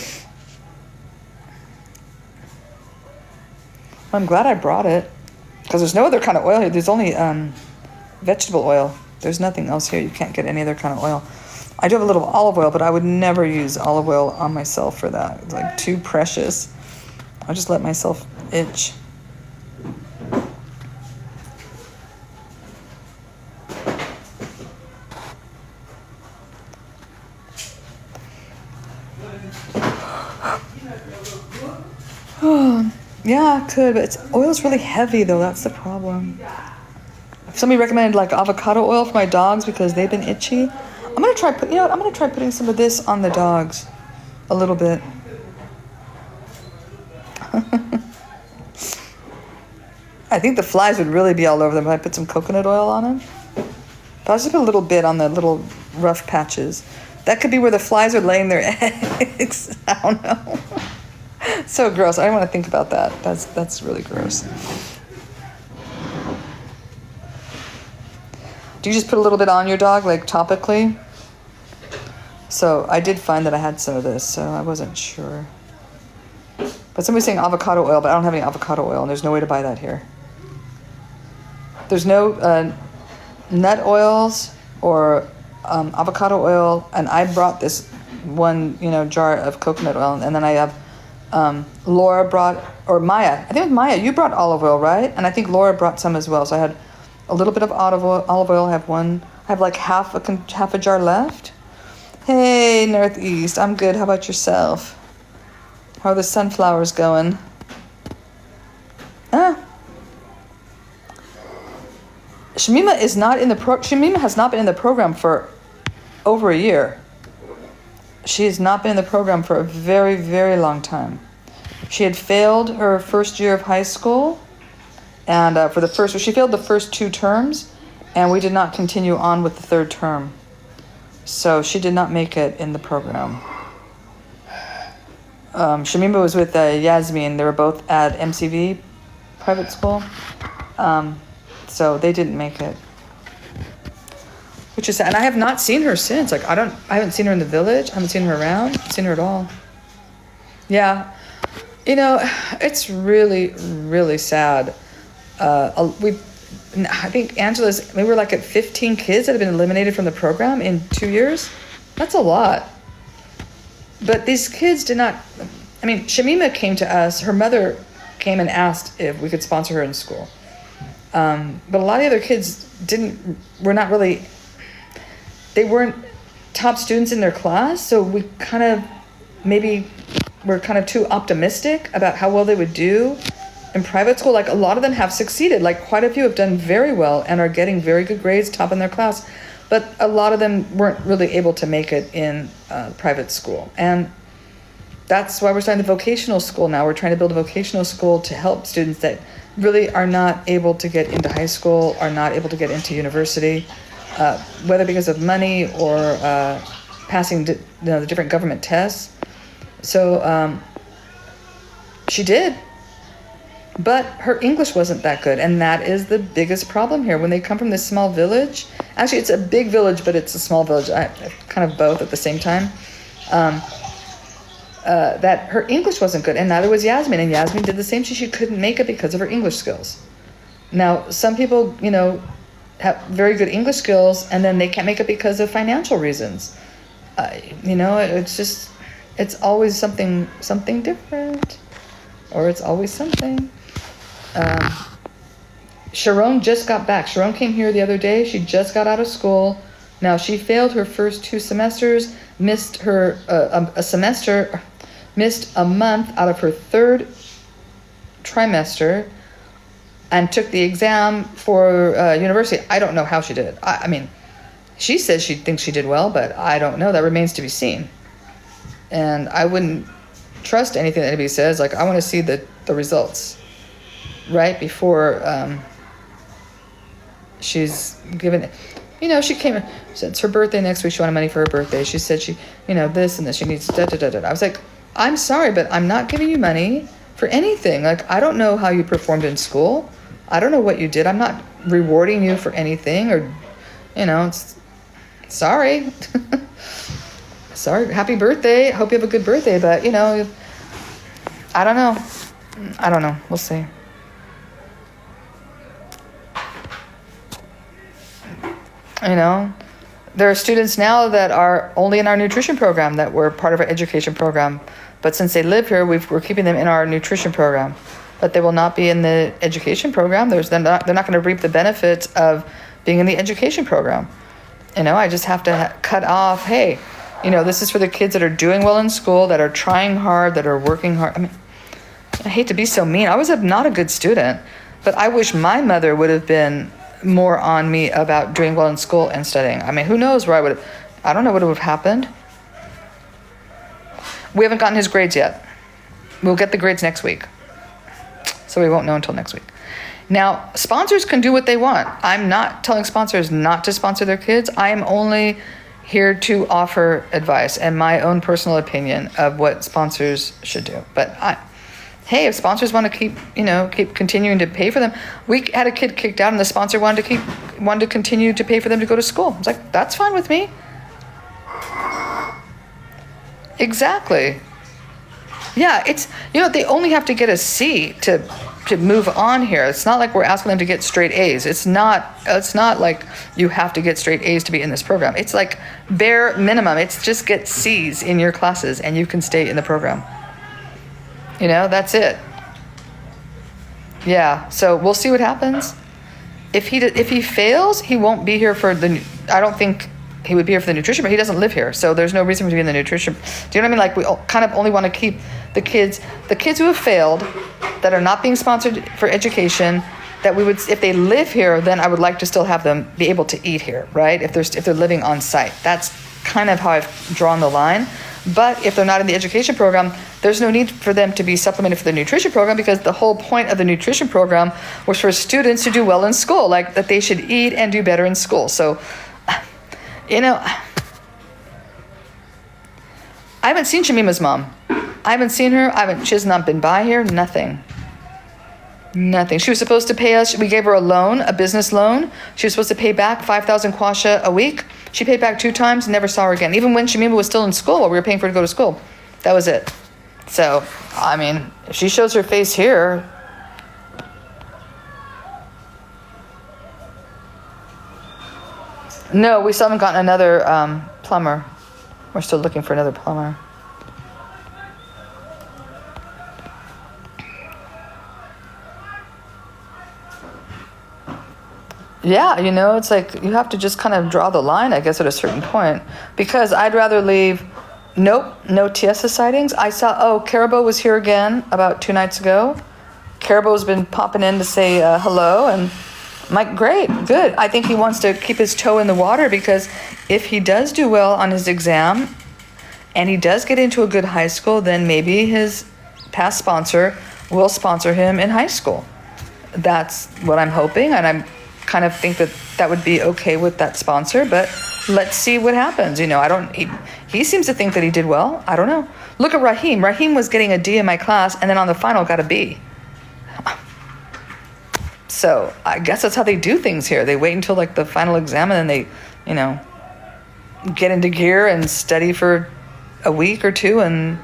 I'm glad I brought it because there's no other kind of oil here. There's only vegetable oil. There's nothing else here. You can't get any other kind of oil. I do have a little olive oil, but I would never use olive oil on myself for that. It's like too precious. I just let myself itch. Yeah, I could, but oil's really heavy though. That's the problem. Somebody recommended like avocado oil for my dogs because they've been itchy. I'm gonna try putting some of this on the dogs, a little bit. I think the flies would really be all over them if I put some coconut oil on them. But I'll just put a little bit on the little rough patches. That could be where the flies are laying their eggs. I don't know. So gross. I don't want to think about that. That's really gross. Do you just put a little bit on your dog, like topically? So I did find that I had some of this, so I wasn't sure. But somebody's saying avocado oil, but I don't have any avocado oil, and there's no way to buy that here. There's no nut oils or avocado oil, and I brought this one, jar of coconut oil, and then I have Laura brought, or Maya. I think it was Maya. You brought olive oil, right? And I think Laura brought some as well. So I had a little bit of olive oil. I have like half a jar left. Hey, Northeast. I'm good. How about yourself? How are the sunflowers going? Shamima has not been in the program for over a year. She has not been in the program for a very, very long time. She had failed her first year of high school, and she failed the first 2 terms, and we did not continue on with the 3rd term. So she did not make it in the program. Shamima was with Yasmin. They were both at MCV private school. So they didn't make it. Which is sad. And I have not seen her since. I haven't seen her in the village. I haven't seen her around. I haven't seen her at all. Yeah. It's really, really sad. I think we were like at 15 kids that have been eliminated from the program in 2 years. That's a lot. But these kids did not, Shamima came to us. Her mother came and asked if we could sponsor her in school. But a lot of the other kids they weren't top students in their class, so we were kind of too optimistic about how well they would do in private school. Like a lot of them have succeeded, like quite a few have done very well and are getting very good grades, top in their class, but a lot of them weren't really able to make it in private school. And that's why we're starting the vocational school now. We're trying to build a vocational school to help students that really are not able to get into high school, are not able to get into university, whether because of money or passing the different government tests. So she did, but her English wasn't that good, and that is the biggest problem here. When they come from this small village, actually it's a big village, but it's a small village, kind of both at the same time, that her English wasn't good, and neither was Yasmin, and Yasmin did the same. She couldn't make it because of her English skills. Now, some people, have very good English skills, and then they can't make it because of financial reasons. It's always something different, or it's always something. Sharon just got back. Sharon came here the other day. She just got out of school. Now, she failed her first 2 semesters, missed her missed a month out of her 3rd trimester, and took the exam for university. I don't know how she did. She says she thinks she did well, but I don't know. That remains to be seen. And I wouldn't trust anything that anybody says. Like, I want to see the results, right? Before she's given, she came, said it's her birthday next week. She wanted money for her birthday. She said she, this and this, she needs da da da da. I was like, I'm sorry, but I'm not giving you money for anything. Like, I don't know how you performed in school. I don't know what you did. I'm not rewarding you for anything, or, sorry. Sorry, happy birthday. Hope you have a good birthday, but, I don't know. We'll see. There are students now that are only in our nutrition program that were part of our education program. But since they live here, we're keeping them in our nutrition program. But they will not be in the education program. They're not going to reap the benefits of being in the education program. I just have to cut off, hey, this is for the kids that are doing well in school, that are trying hard, that are working hard. I mean, I hate to be so mean. I was not a good student, but I wish my mother would have been more on me about doing well in school and studying. I mean, who knows where I don't know what would have happened. We haven't gotten his grades yet. We'll get the grades next week. So we won't know until next week. Now, sponsors can do what they want. I'm not telling sponsors not to sponsor their kids. I am only here to offer advice and my own personal opinion of what sponsors should do. But hey, if sponsors want to keep continuing to pay for them, we had a kid kicked out and the sponsor wanted to continue to pay for them to go to school. I was like, that's fine with me. Exactly. Yeah, it's, they only have to get a C to move on here. It's not like we're asking them to get straight A's. It's not like you have to get straight A's to be in this program. It's like bare minimum. It's just get C's in your classes and you can stay in the program. That's it. Yeah, so we'll see what happens. If he fails, he won't be here for I don't think he would be here for the nutrition, but he doesn't live here, so there's no reason for him to be in the nutrition. Do you know what I mean? Like, we kind of only want to keep the kids who have failed, that are not being sponsored for education, that we would, if they live here, then I would like to still have them be able to eat here, right? If they're living on site. That's kind of how I've drawn the line. But if they're not in the education program, there's no need for them to be supplemented for the nutrition program, because the whole point of the nutrition program was for students to do well in school, like that they should eat and do better in school. So, I haven't seen Shamima's mom. I haven't seen her. She has not been by here. Nothing. She was supposed to pay us. We gave her a loan, a business loan. She was supposed to pay back 5,000 kwasha a week. She paid back 2 times, never saw her again. Even when Shamima was still in school, while we were paying for her to go to school. That was it. So, I mean, if she shows her face here, no, we still haven't gotten another plumber. We're still looking for another plumber. Yeah, it's like you have to just kind of draw the line, I guess, at a certain point. Because I'd rather leave, no Tiesa sightings. I saw, Caribou was here again about 2 nights ago. Caribou's been popping in to say hello, and I'm like, great, good. I think he wants to keep his toe in the water, because if he does do well on his exam and he does get into a good high school, then maybe his past sponsor will sponsor him in high school. That's what I'm hoping, and I'm kind of think that would be okay with that sponsor, but let's see what happens. He seems to think that he did well. I don't know. Look at Raheem. Raheem was getting a D in my class, and then on the final got a B. So I guess that's how they do things here. They wait until like the final exam, and then they, get into gear and study for a week or 2, and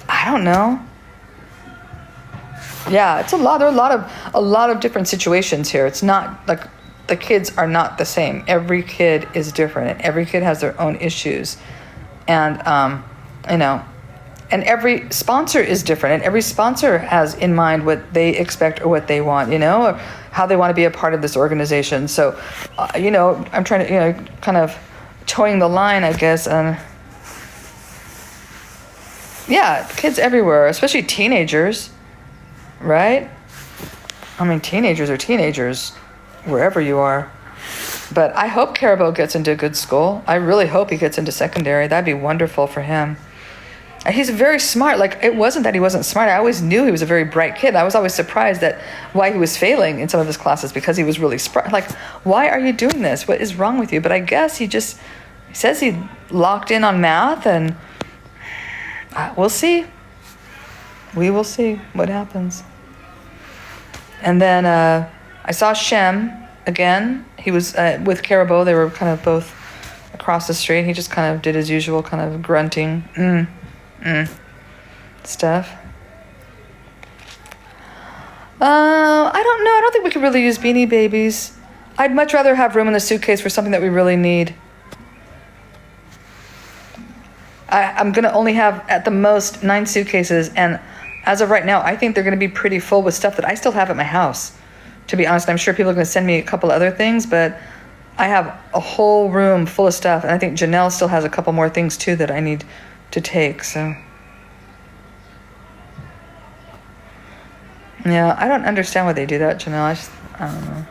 I don't know. Yeah, it's a lot. There are a lot of different situations here. It's not like the kids are not the same. Every kid is different, and every kid has their own issues, and and every sponsor is different, and every sponsor has in mind what they expect or what they want, or how they want to be a part of this organization. So, I'm trying to, kind of towing the line, I guess, and yeah, kids everywhere, especially teenagers, right? I mean, teenagers are teenagers wherever you are. But I hope Caribou gets into a good school. I really hope he gets into secondary. That'd be wonderful for him. And he's very smart. Like, it wasn't that he wasn't smart. I always knew he was a very bright kid. I was always surprised that why he was failing in some of his classes, because he was really like, why are you doing this? What is wrong with you? But I guess he says he locked in on math, and we'll see. We will see what happens. And then I saw Shem again. He was with Carabo. They were kind of both across the street. He just kind of did his usual kind of grunting stuff. I don't know. I don't think we could really use Beanie Babies. I'd much rather have room in the suitcase for something that we really need. I'm going to only have at the most 9 suitcases, and as of right now, I think they're going to be pretty full with stuff that I still have at my house. To be honest, I'm sure people are going to send me a couple other things, but I have a whole room full of stuff, and I think Janelle still has a couple more things too that I need to take, so. Yeah, I don't understand why they do that, Janelle. I don't know.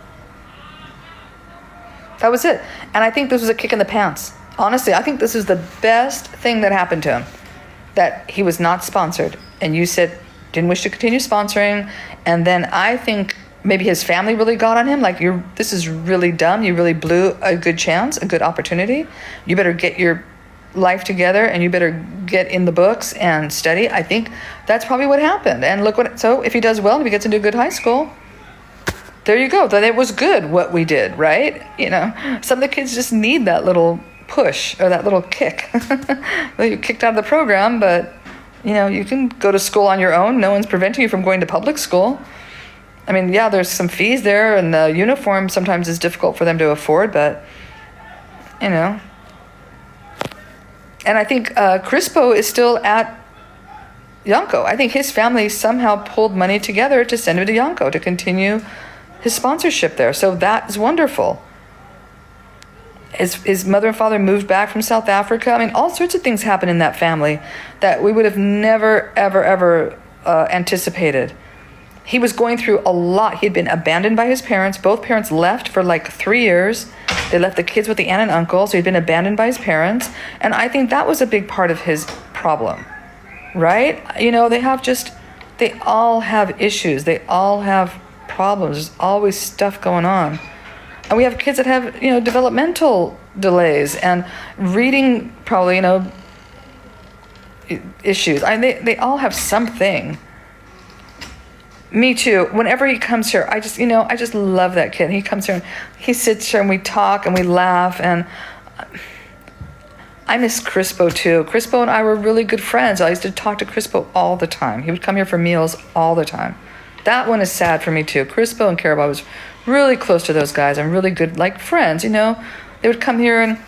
That was it. And I think this was a kick in the pants. Honestly, I think this is the best thing that happened to him, that he was not sponsored. And you said, didn't wish to continue sponsoring. And then I think maybe his family really got on him. Like, this is really dumb. You really blew a good chance, a good opportunity. You better get your life together, and you better get in the books and study. I think that's probably what happened. And look so if he does well, if he gets into a good high school, there you go. Then it was good what we did, right? You know, some of the kids just need that little push or that little kick. Well, you're kicked out of the program, but you know, you can go to school on your own. No one's preventing you from going to public school. I mean, yeah, there's some fees there, and the uniform sometimes is difficult for them to afford, but you know. And I think Crispo is still at Yonko. I think his family somehow pulled money together to send him to Yonko to continue his sponsorship there. So that's wonderful. His mother and father moved back from South Africa. I mean, all sorts of things happen in that family that we would have never, ever, ever anticipated. He was going through a lot. He'd been abandoned by his parents. Both parents left for like 3 years. They left the kids with the aunt and uncle, so he'd been abandoned by his parents. And I think that was a big part of his problem, right? You know, they all have issues. They all have problems. There's always stuff going on. And we have kids that have, you know, developmental delays and reading probably, you know, issues. They all have something. Me too. Whenever he comes here, I just love that kid. He comes here and he sits here and we talk and we laugh, and I miss Crispo too. Crispo and I were really good friends. I used to talk to Crispo all the time. He would come here for meals all the time. That one is sad for me too. Crispo and Carabao was really close to those guys and really good, like friends, you know. They would come here and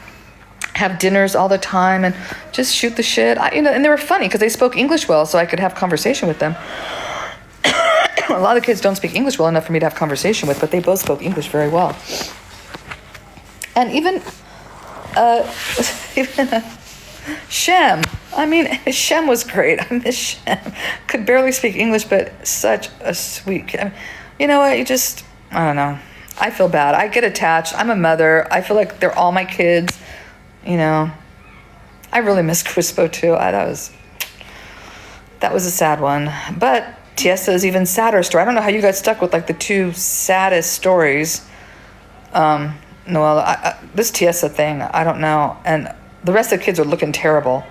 have dinners all the time and just shoot the shit. And they were funny because they spoke English well, so I could have conversation with them. A lot of kids don't speak English well enough for me to have conversation with, but they both spoke English very well. And even Shem. I mean, Shem was great. I miss Shem. Could barely speak English, but such a sweet kid. You know what? I don't know. I feel bad. I get attached. I'm a mother. I feel like they're all my kids. You know, I really miss Crispo too. That was a sad one. But Tiesta's even sadder story. I don't know how you got stuck with like the two saddest stories. Noelle, this Tiesta thing, I don't know. And the rest of the kids are looking terrible.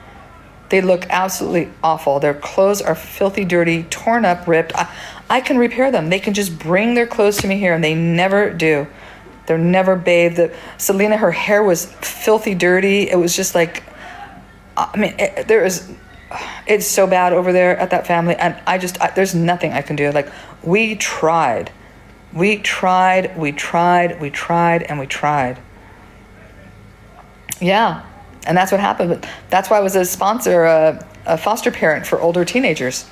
They look absolutely awful. Their clothes are filthy, dirty, torn up, ripped. I can repair them. They can just bring their clothes to me here, and they never do. They're never bathed. Selena, her hair was filthy, dirty. It was just like, I mean, it's so bad over there at that family, and there's nothing I can do. Like, we tried, and we tried. Yeah, and that's what happened. But that's why I was a sponsor, a foster parent for older teenagers.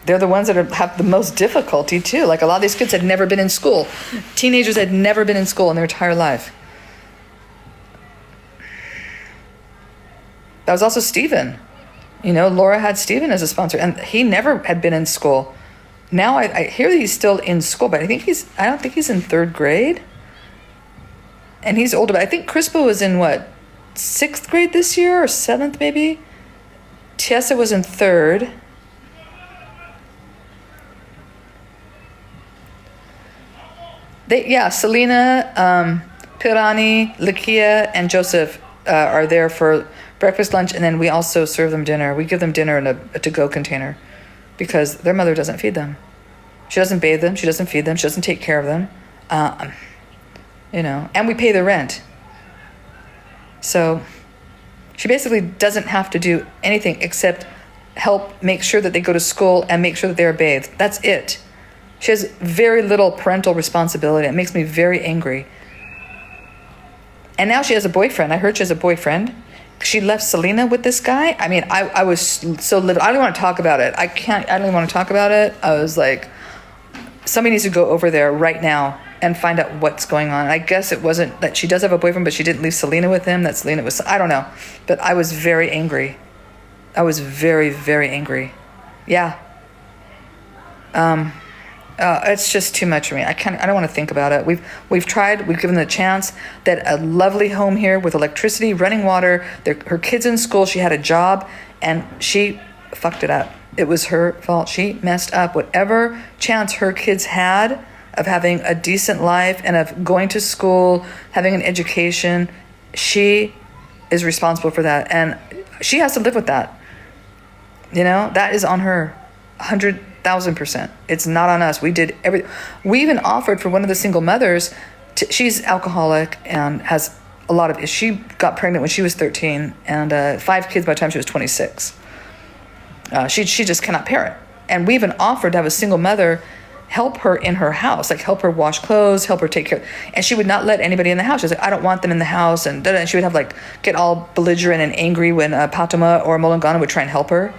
They're the ones that have the most difficulty too. Like, a lot of these kids had never been in school. Teenagers had never been in school in their entire life. That was also Stephen. You know, Laura had Stephen as a sponsor, and he never had been in school. Now I hear that he's still in school, but I don't think he's in 3rd grade. And he's older, but I think Crispo was in 6th grade this year, or 7th maybe? Tiesa was in third. Selena, Pirani, Lakia, and Joseph are there for breakfast, lunch, and then we also serve them dinner. We give them dinner in a to-go container because their mother doesn't feed them. She doesn't bathe them. She doesn't feed them. She doesn't take care of them. And we pay the rent. So she basically doesn't have to do anything except help make sure that they go to school and make sure that they are bathed. That's it. She has very little parental responsibility. It makes me very angry. And now she has a boyfriend. I heard she has a boyfriend. She left Selena with this guy. I mean, I was so livid. I don't want to talk about it. I don't even want to talk about it. I was like, somebody needs to go over there right now and find out what's going on. I guess it wasn't that she does have a boyfriend, but she didn't leave Selena with him. That Selena was, I don't know. But I was very angry. I was very, very angry. Yeah. It's just too much for me. I don't want to think about it. We've tried. We've given them a chance. That a lovely home here with electricity, running water. Her kids in school. She had a job, and she fucked it up. It was her fault. She messed up whatever chance her kids had of having a decent life and of going to school, having an education. She is responsible for that, and she has to live with that. That is on her, 100,000%. It's not on us. We did we even offered for one of the single mothers. She's alcoholic and has a lot of. She got pregnant when she was 13 and 5 kids by the time she was 26. She just cannot parent, and we even offered to have a single mother help her in her house, like help her wash clothes, help her take care. And she would not let anybody in the house. She was like, I don't want them in the house, and she would have get all belligerent and angry when Patama or Molongana would try and help her.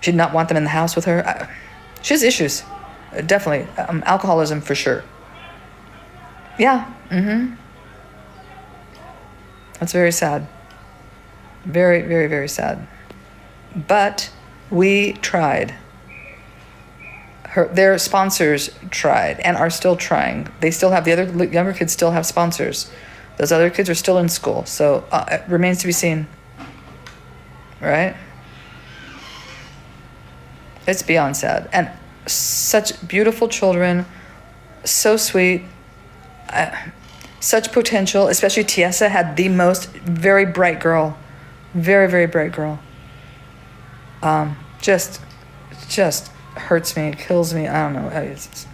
She did not want them in the house with her. She has issues, definitely. Alcoholism for sure. Yeah. That's very sad. Very, very, very sad. But we tried. Their sponsors tried and are still trying. They still have, the other younger kids still have sponsors. Those other kids are still in school. So it remains to be seen. Right? It's beyond sad. And such beautiful children, so sweet, such potential, especially Tiesa had the most, very bright girl. Very, very bright girl. Just hurts me, it kills me. I don't know. It's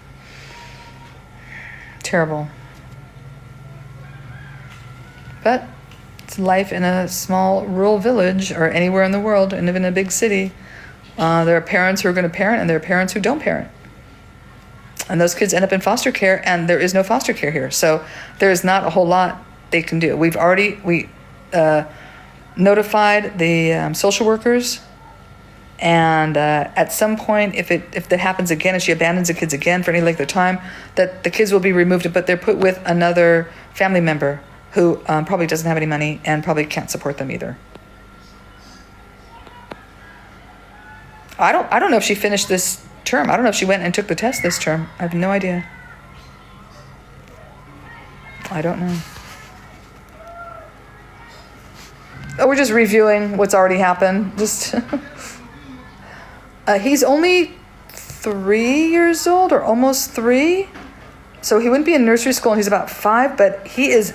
terrible. But it's life in a small rural village or anywhere in the world and live in a big city. There are parents who are going to parent and there are parents who don't parent. And those kids end up in foster care and there is no foster care here. So there is not a whole lot they can do. We notified the social workers. And at some point, if that happens again, if she abandons the kids again for any length of time, that the kids will be removed, but they're put with another family member who probably doesn't have any money and probably can't support them either. I don't know if she finished this term. I don't know if she went and took the test this term. I have no idea. I don't know. Oh, we're just reviewing what's already happened. Just. He's only 3 years old or almost 3. So he wouldn't be in nursery school and he's about 5, but he is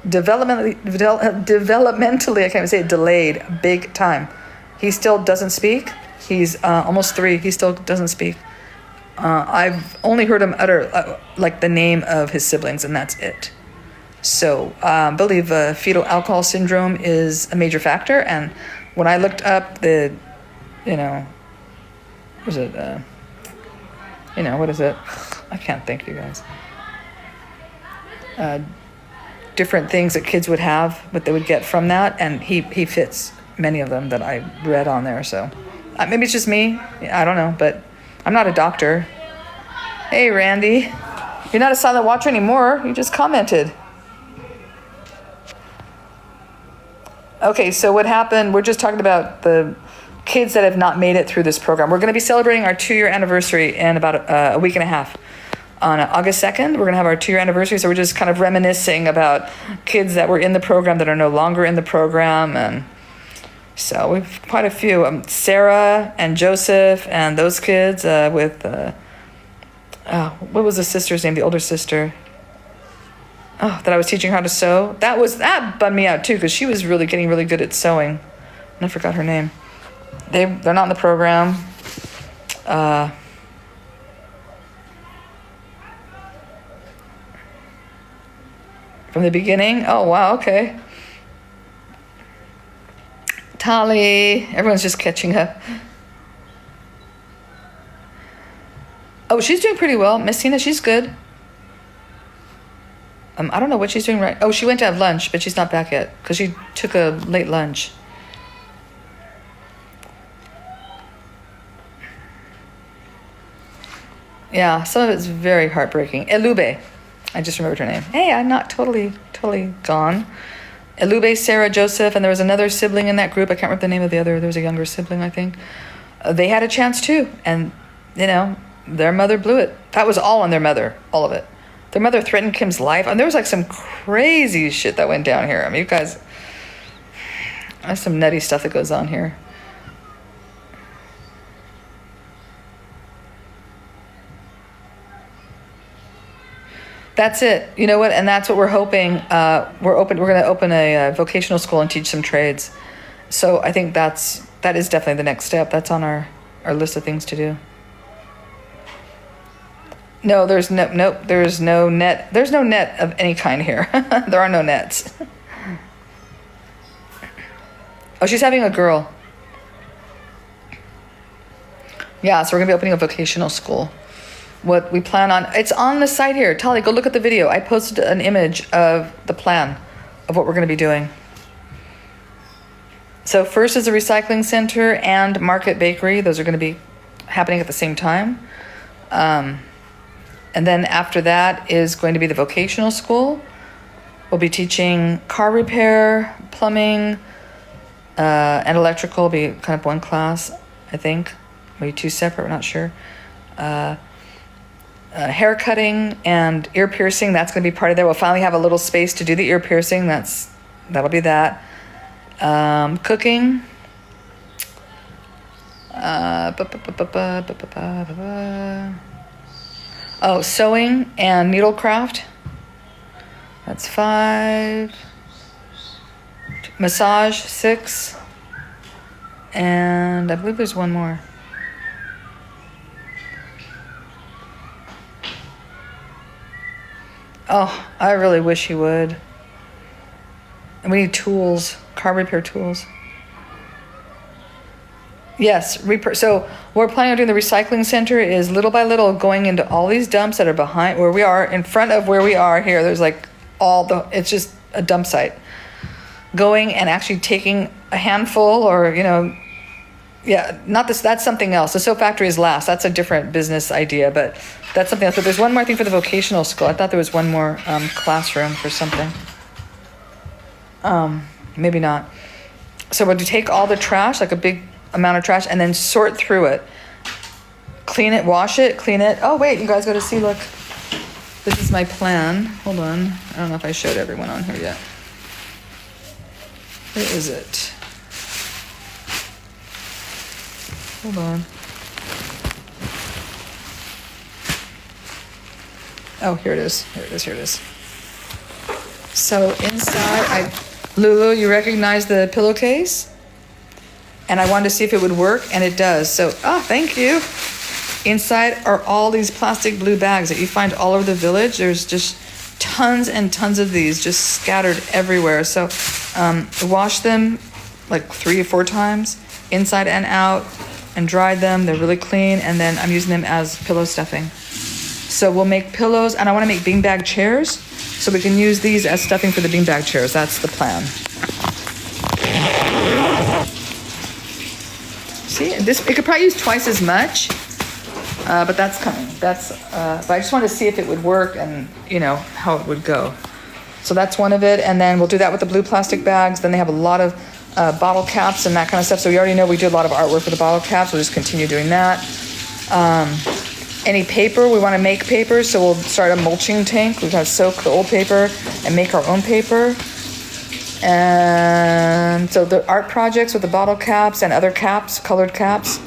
developmentally, I can't even say it, delayed big time. He still doesn't speak. He's almost 3. He still doesn't speak. I've only heard him utter the name of his siblings and that's it. So I believe fetal alcohol syndrome is a major factor. And when I looked up what is it? What is it? I can't think, you guys. Different things that kids would have, what they would get from that, and he fits many of them that I read on there. So maybe it's just me. I don't know, but I'm not a doctor. Hey, Randy, you're not a silent watcher anymore. You just commented. Okay, so what happened? We're just talking about the kids that have not made it through this program. We're going to be celebrating our 2-year anniversary in about a week and a half. On August 2nd, we're going to have our 2-year anniversary, so we're just kind of reminiscing about kids that were in the program that are no longer in the program. And So we've quite a few. Sarah and Joseph and those kids with, what was the sister's name? The older sister. Oh, that I was teaching how to sew. That bummed me out too, because she was getting really good at sewing. And I forgot her name. They're not in the program. From the beginning? Oh, wow, okay. Tali, everyone's just catching up. Oh, she's doing pretty well. Miss Tina, she's good. I don't know what she's doing right. Oh, she went to have lunch, but she's not back yet because she took a late lunch. Yeah, some of it's very heartbreaking. Elube, I just remembered her name. Hey, I'm not totally gone. Elube, Sarah, Joseph, and there was another sibling in that group. I can't remember the name of the other. There was a younger sibling, I think. They had a chance too, and their mother blew it. That was all on their mother, all of it. Their mother threatened Kim's life, and there was like some crazy shit that went down here. I mean, you guys, there's some nutty stuff that goes on here. That's it. You know what? And that's what we're hoping. We're going to open a vocational school and teach some trades. So I think that is definitely the next step. That's on our list of things to do. No, there's no net. There's no net of any kind here. There are no nets. Oh, she's having a girl. Yeah, so we're gonna be opening a vocational school. What we plan on, it's on the site here. Tali, go look at the video. I posted an image of the plan of what we're gonna be doing. So first is a recycling center and market bakery. Those are gonna be happening at the same time. And then after that is going to be the vocational school. We'll be teaching car repair, plumbing, and electrical will be kind of one class, I think. Maybe two separate, we're not sure. Hair cutting and ear piercing, that's going to be part of there. We'll finally have a little space to do the ear piercing. That'll be that. Cooking. Oh, sewing and needlecraft. That's 5. Massage, 6. And I believe there's one more. Oh, I really wish he would. And we need tools, car repair tools. Yes, so what we're planning on doing the recycling center is little by little going into all these dumps that are behind where we are, in front of where we are here. There's like it's just a dump site. Going and actually taking a handful or, not this, that's something else. The soap factory is last. That's a different business idea, but that's something else. But there's one more thing for the vocational school. I thought there was one more classroom for something. Maybe not. So we'll take all the trash, like a big amount of trash, and then sort through it. Clean it, wash it, clean it. Oh, wait, you guys got to see, look. This is my plan. Hold on. I don't know if I showed everyone on here yet. Where is it? Hold on. Oh, here it is. Here it is. So inside, Lulu, you recognize the pillowcase? And I wanted to see if it would work, and it does. So, thank you. Inside are all these plastic blue bags that you find all over the village. There's just tons and tons of these just scattered everywhere. So wash them like 3 or 4 times, inside and out, and dried them. They're really clean, and then I'm using them as pillow stuffing. So we'll make pillows, and I want to make beanbag chairs, so we can use these as stuffing for the beanbag chairs. That's the plan. See, it could probably use twice as much, but that's coming. But I just wanted to see if it would work and, how it would go. So that's one of it, and then we'll do that with the blue plastic bags. Then they have a lot of bottle caps and that kind of stuff. So we already know we do a lot of artwork with the bottle caps. We'll just continue doing that. Any paper, we want to make paper, so we'll start a mulching tank. We're going to soak the old paper and make our own paper. And so the art projects with the bottle caps and other caps, colored caps.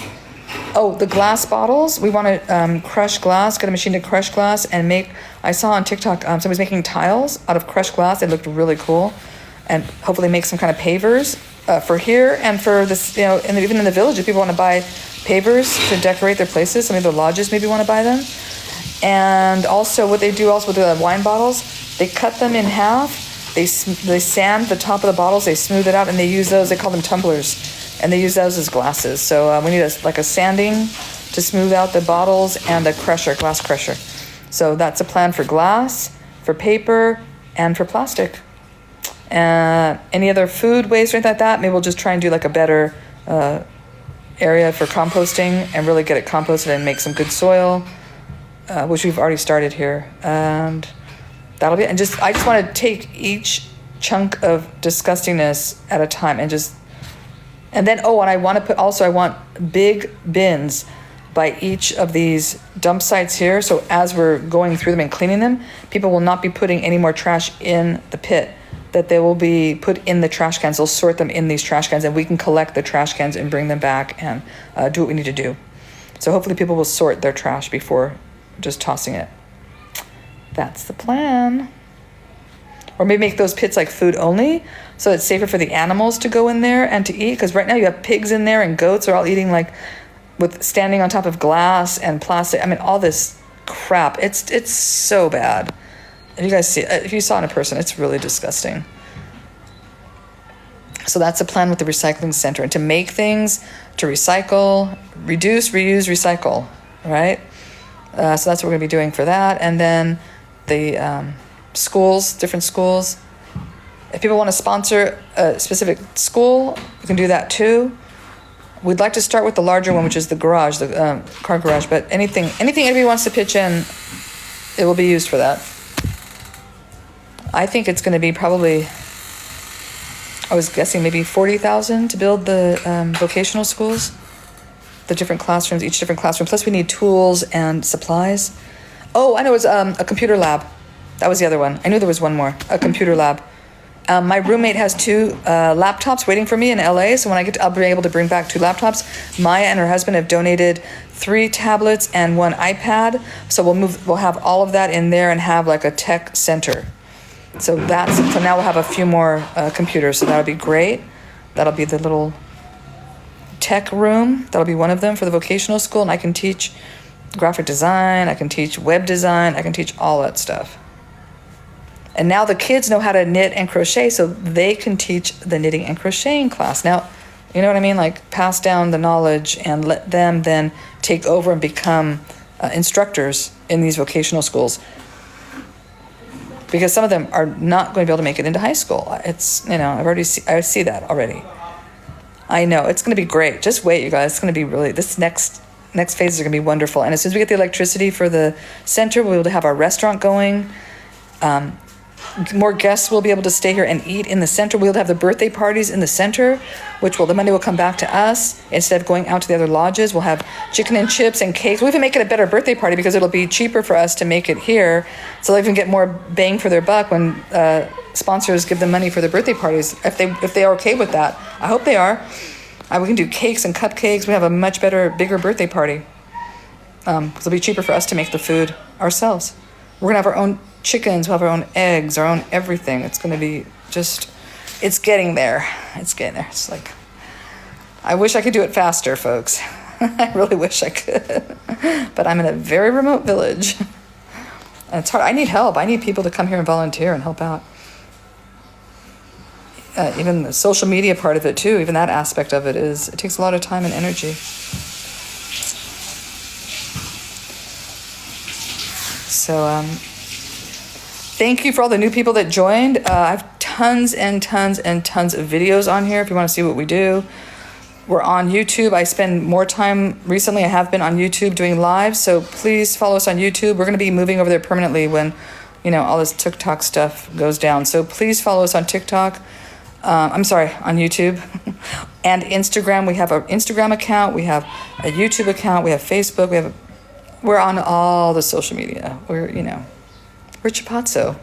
Oh, the glass bottles. We want to crush glass, get a machine to crush glass and make, I saw on TikTok, somebody's making tiles out of crushed glass. They looked really cool. And hopefully make some kind of pavers for here and for this, and even in the village, if people want to buy pavers to decorate their places, some of the lodges maybe want to buy them. And also what they do also with the wine bottles, they cut them in half. They sand the top of the bottles, they smooth it out, and they use those, they call them tumblers, and they use those as glasses. So we need a sanding to smooth out the bottles and a crusher, glass crusher. So that's a plan for glass, for paper, and for plastic. Any other food waste or anything like that, maybe we'll just try and do like a better area for composting and really get it composted and make some good soil, which we've already started here. And that'll be it. And I just want to take each chunk of disgustingness at a time and then, and I want to I want big bins by each of these dump sites here. So as we're going through them and cleaning them, people will not be putting any more trash in the pit, that they will be put in the trash cans. They'll sort them in these trash cans and we can collect the trash cans and bring them back and do what we need to do. So hopefully people will sort their trash before just tossing it. That's the plan. Or maybe make those pits like food only, so it's safer for the animals to go in there and to eat. Because right now you have pigs in there and goats are all eating with standing on top of glass and plastic. I mean, all this crap. It's so bad. If you guys if you saw it in person, it's really disgusting. So that's the plan with the recycling center, and to make things, to recycle, reduce, reuse, recycle, right? So that's what we're gonna be doing for that. And then the schools, different schools. If people want to sponsor a specific school, you can do that too. We'd like to start with the larger one, which is the garage, the car garage. But anything anybody wants to pitch in, it will be used for that. I think it's going to be probably, I was guessing maybe 40,000 to build the vocational schools, the different classrooms, each different classroom. Plus we need tools and supplies. Oh, I know it was a computer lab. That was the other one. I knew there was one more, a computer lab. My roommate has 2 laptops waiting for me in LA. So when I I'll be able to bring back 2 laptops. Maya and her husband have donated 3 tablets and 1 iPad. So we'll have all of that in there and have like a tech center. So now we'll have a few more computers. So that'll be great. That'll be the little tech room. That'll be one of them for the vocational school. And I can teach graphic design. I can teach web design. I can teach all that stuff. And now the kids know how to knit and crochet, so they can teach the knitting and crocheting class. Now, you know what I mean? Like pass down the knowledge and let them then take over and become instructors in these vocational schools. Because some of them are not going to be able to make it into high school. It's, I see that already. I know, it's going to be great. Just wait, you guys. It's going to be really, this next phases are going to be wonderful. And as soon as we get the electricity for the center, we'll be able to have our restaurant going. More guests will be able to stay here and eat in the center. We'll have the birthday parties in the center, the money will come back to us instead of going out to the other lodges. We'll have chicken and chips and cakes. We'll even make it a better birthday party because it'll be cheaper for us to make it here. So they'll even get more bang for their buck when sponsors give them money for their birthday parties. If they are okay with that, I hope they are. We can do cakes and cupcakes. We have a much better, bigger birthday party. Because it'll be cheaper for us to make the food ourselves. We're gonna have our own chickens, we'll have our own eggs, our own everything. It's gonna be it's getting there. It's like, I wish I could do it faster, folks. I really wish I could. But I'm in a very remote village. And it's hard. I need help. I need people to come here and volunteer and help out. Even the social media part of it too, even that aspect of it takes a lot of time and energy. So, thank you for all the new people that joined. I have tons and tons and tons of videos on here if you want to see what we do. We're on YouTube. I spend more time recently. I have been on YouTube doing live. So please follow us on YouTube. We're going to be moving over there permanently when, all this TikTok stuff goes down. So please follow us on TikTok. On YouTube and Instagram. We have an Instagram account. We have a YouTube account. We have Facebook. We're on all the social media. We're Chipazzo.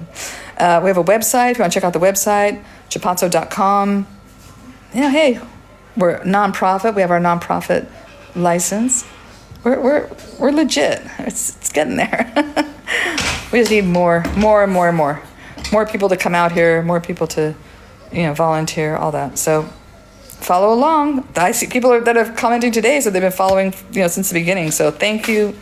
We have a website. If you want to check out the website, chapazzo.com. Yeah, hey, we're a nonprofit. We have our nonprofit license. We're legit. It's getting there. We just need more people to come out here, more people to, volunteer, all that. So follow along. I see people that have commenting today, so they've been following, since the beginning. So thank you,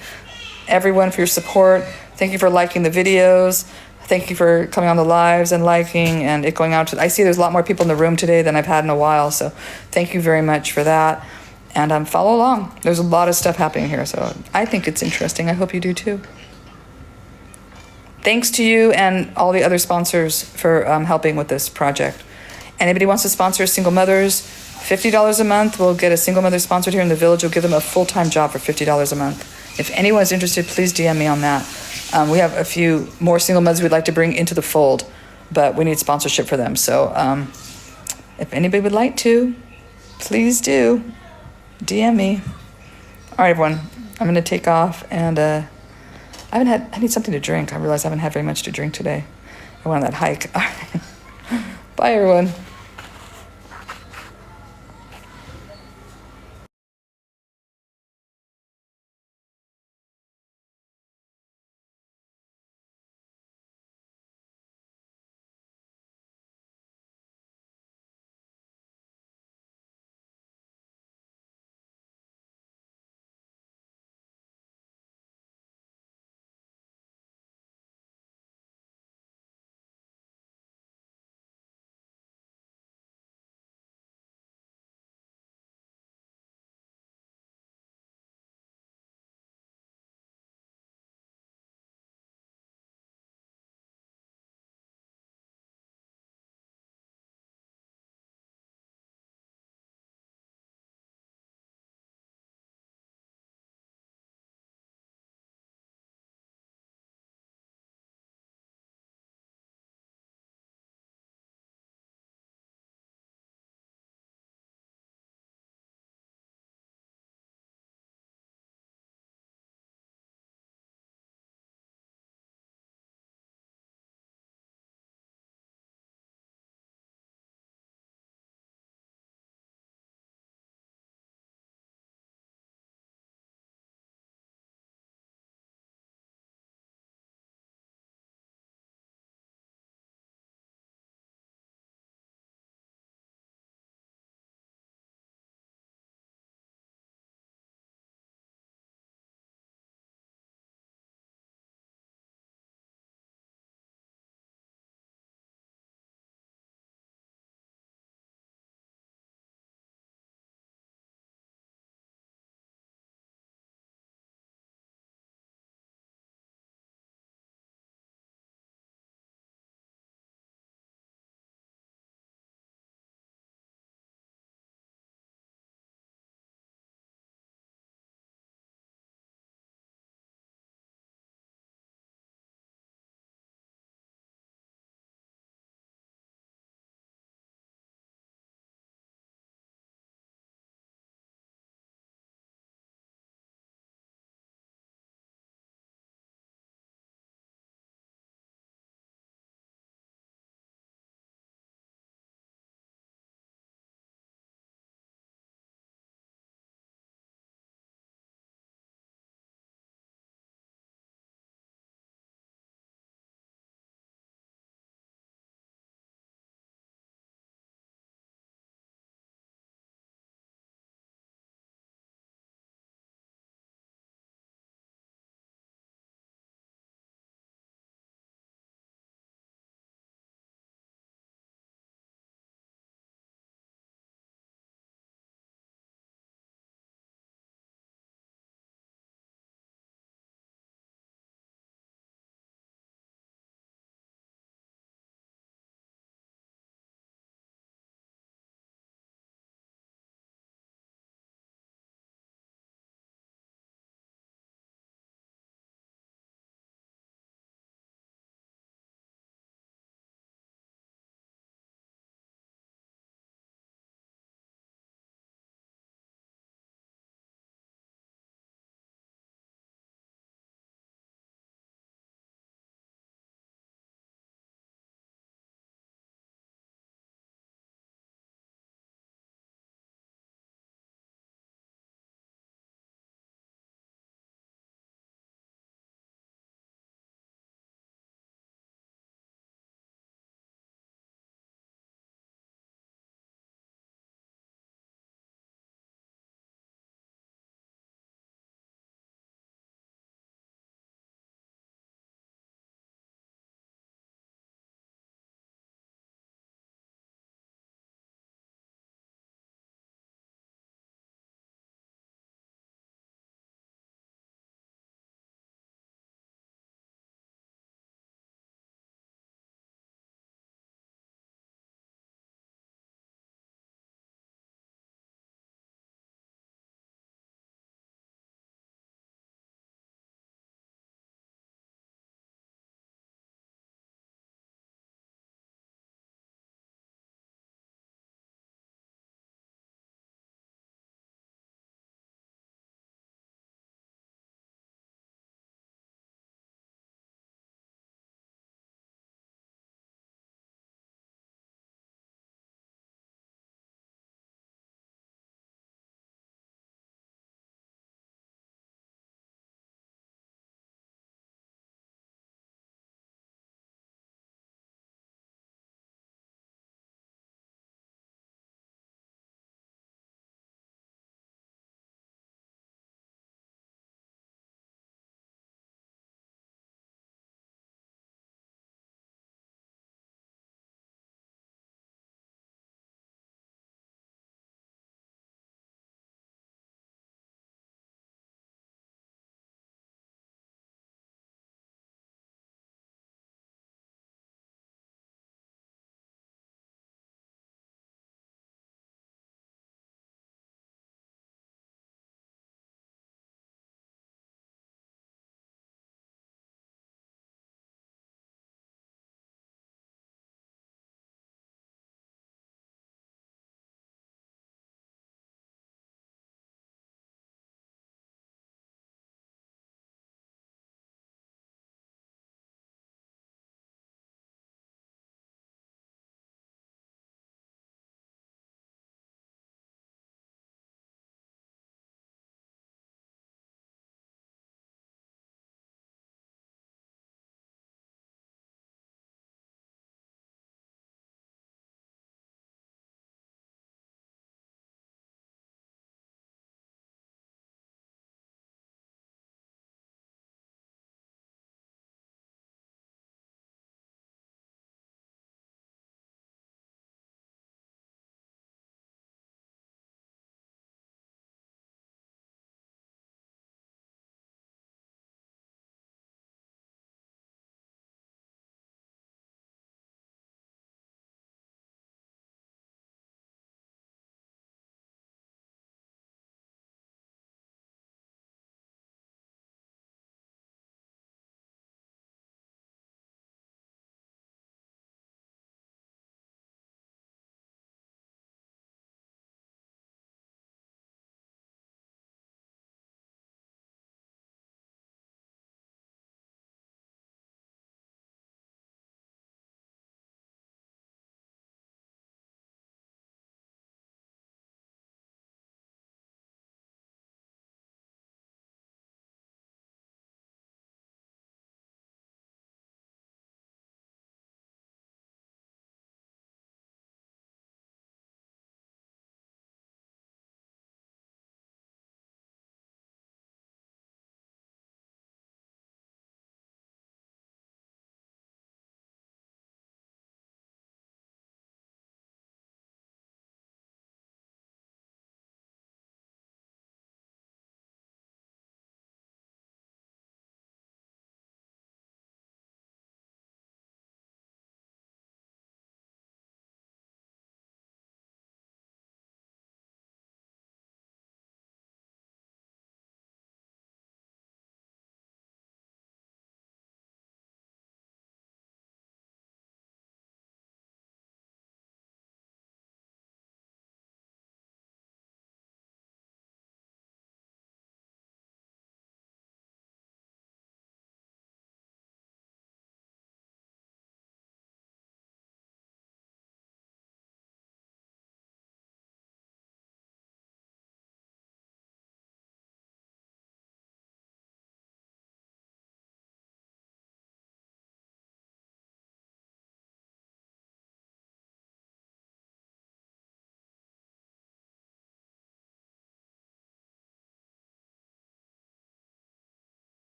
everyone, for your support. Thank you for liking the videos. Thank you for coming on the lives and liking and it going out to. I see there's a lot more people in the room today than I've had in a while. So thank you very much for that. And follow along. There's a lot of stuff happening here, so I think it's interesting. I hope you do too. Thanks to you and all the other sponsors for helping with this project. Anybody wants to sponsor single mothers, $50 a month. We'll get a single mother sponsored here in the village. We'll give them a full-time job for $50 a month. If anyone's interested, please DM me on that. We have a few more single mothers we'd like to bring into the fold, but we need sponsorship for them. So if anybody would like to, please do. DM me. All right, everyone. I'm going to take off, and I need something to drink. I realize I haven't had very much to drink today. I went on that hike. All right. Bye, everyone.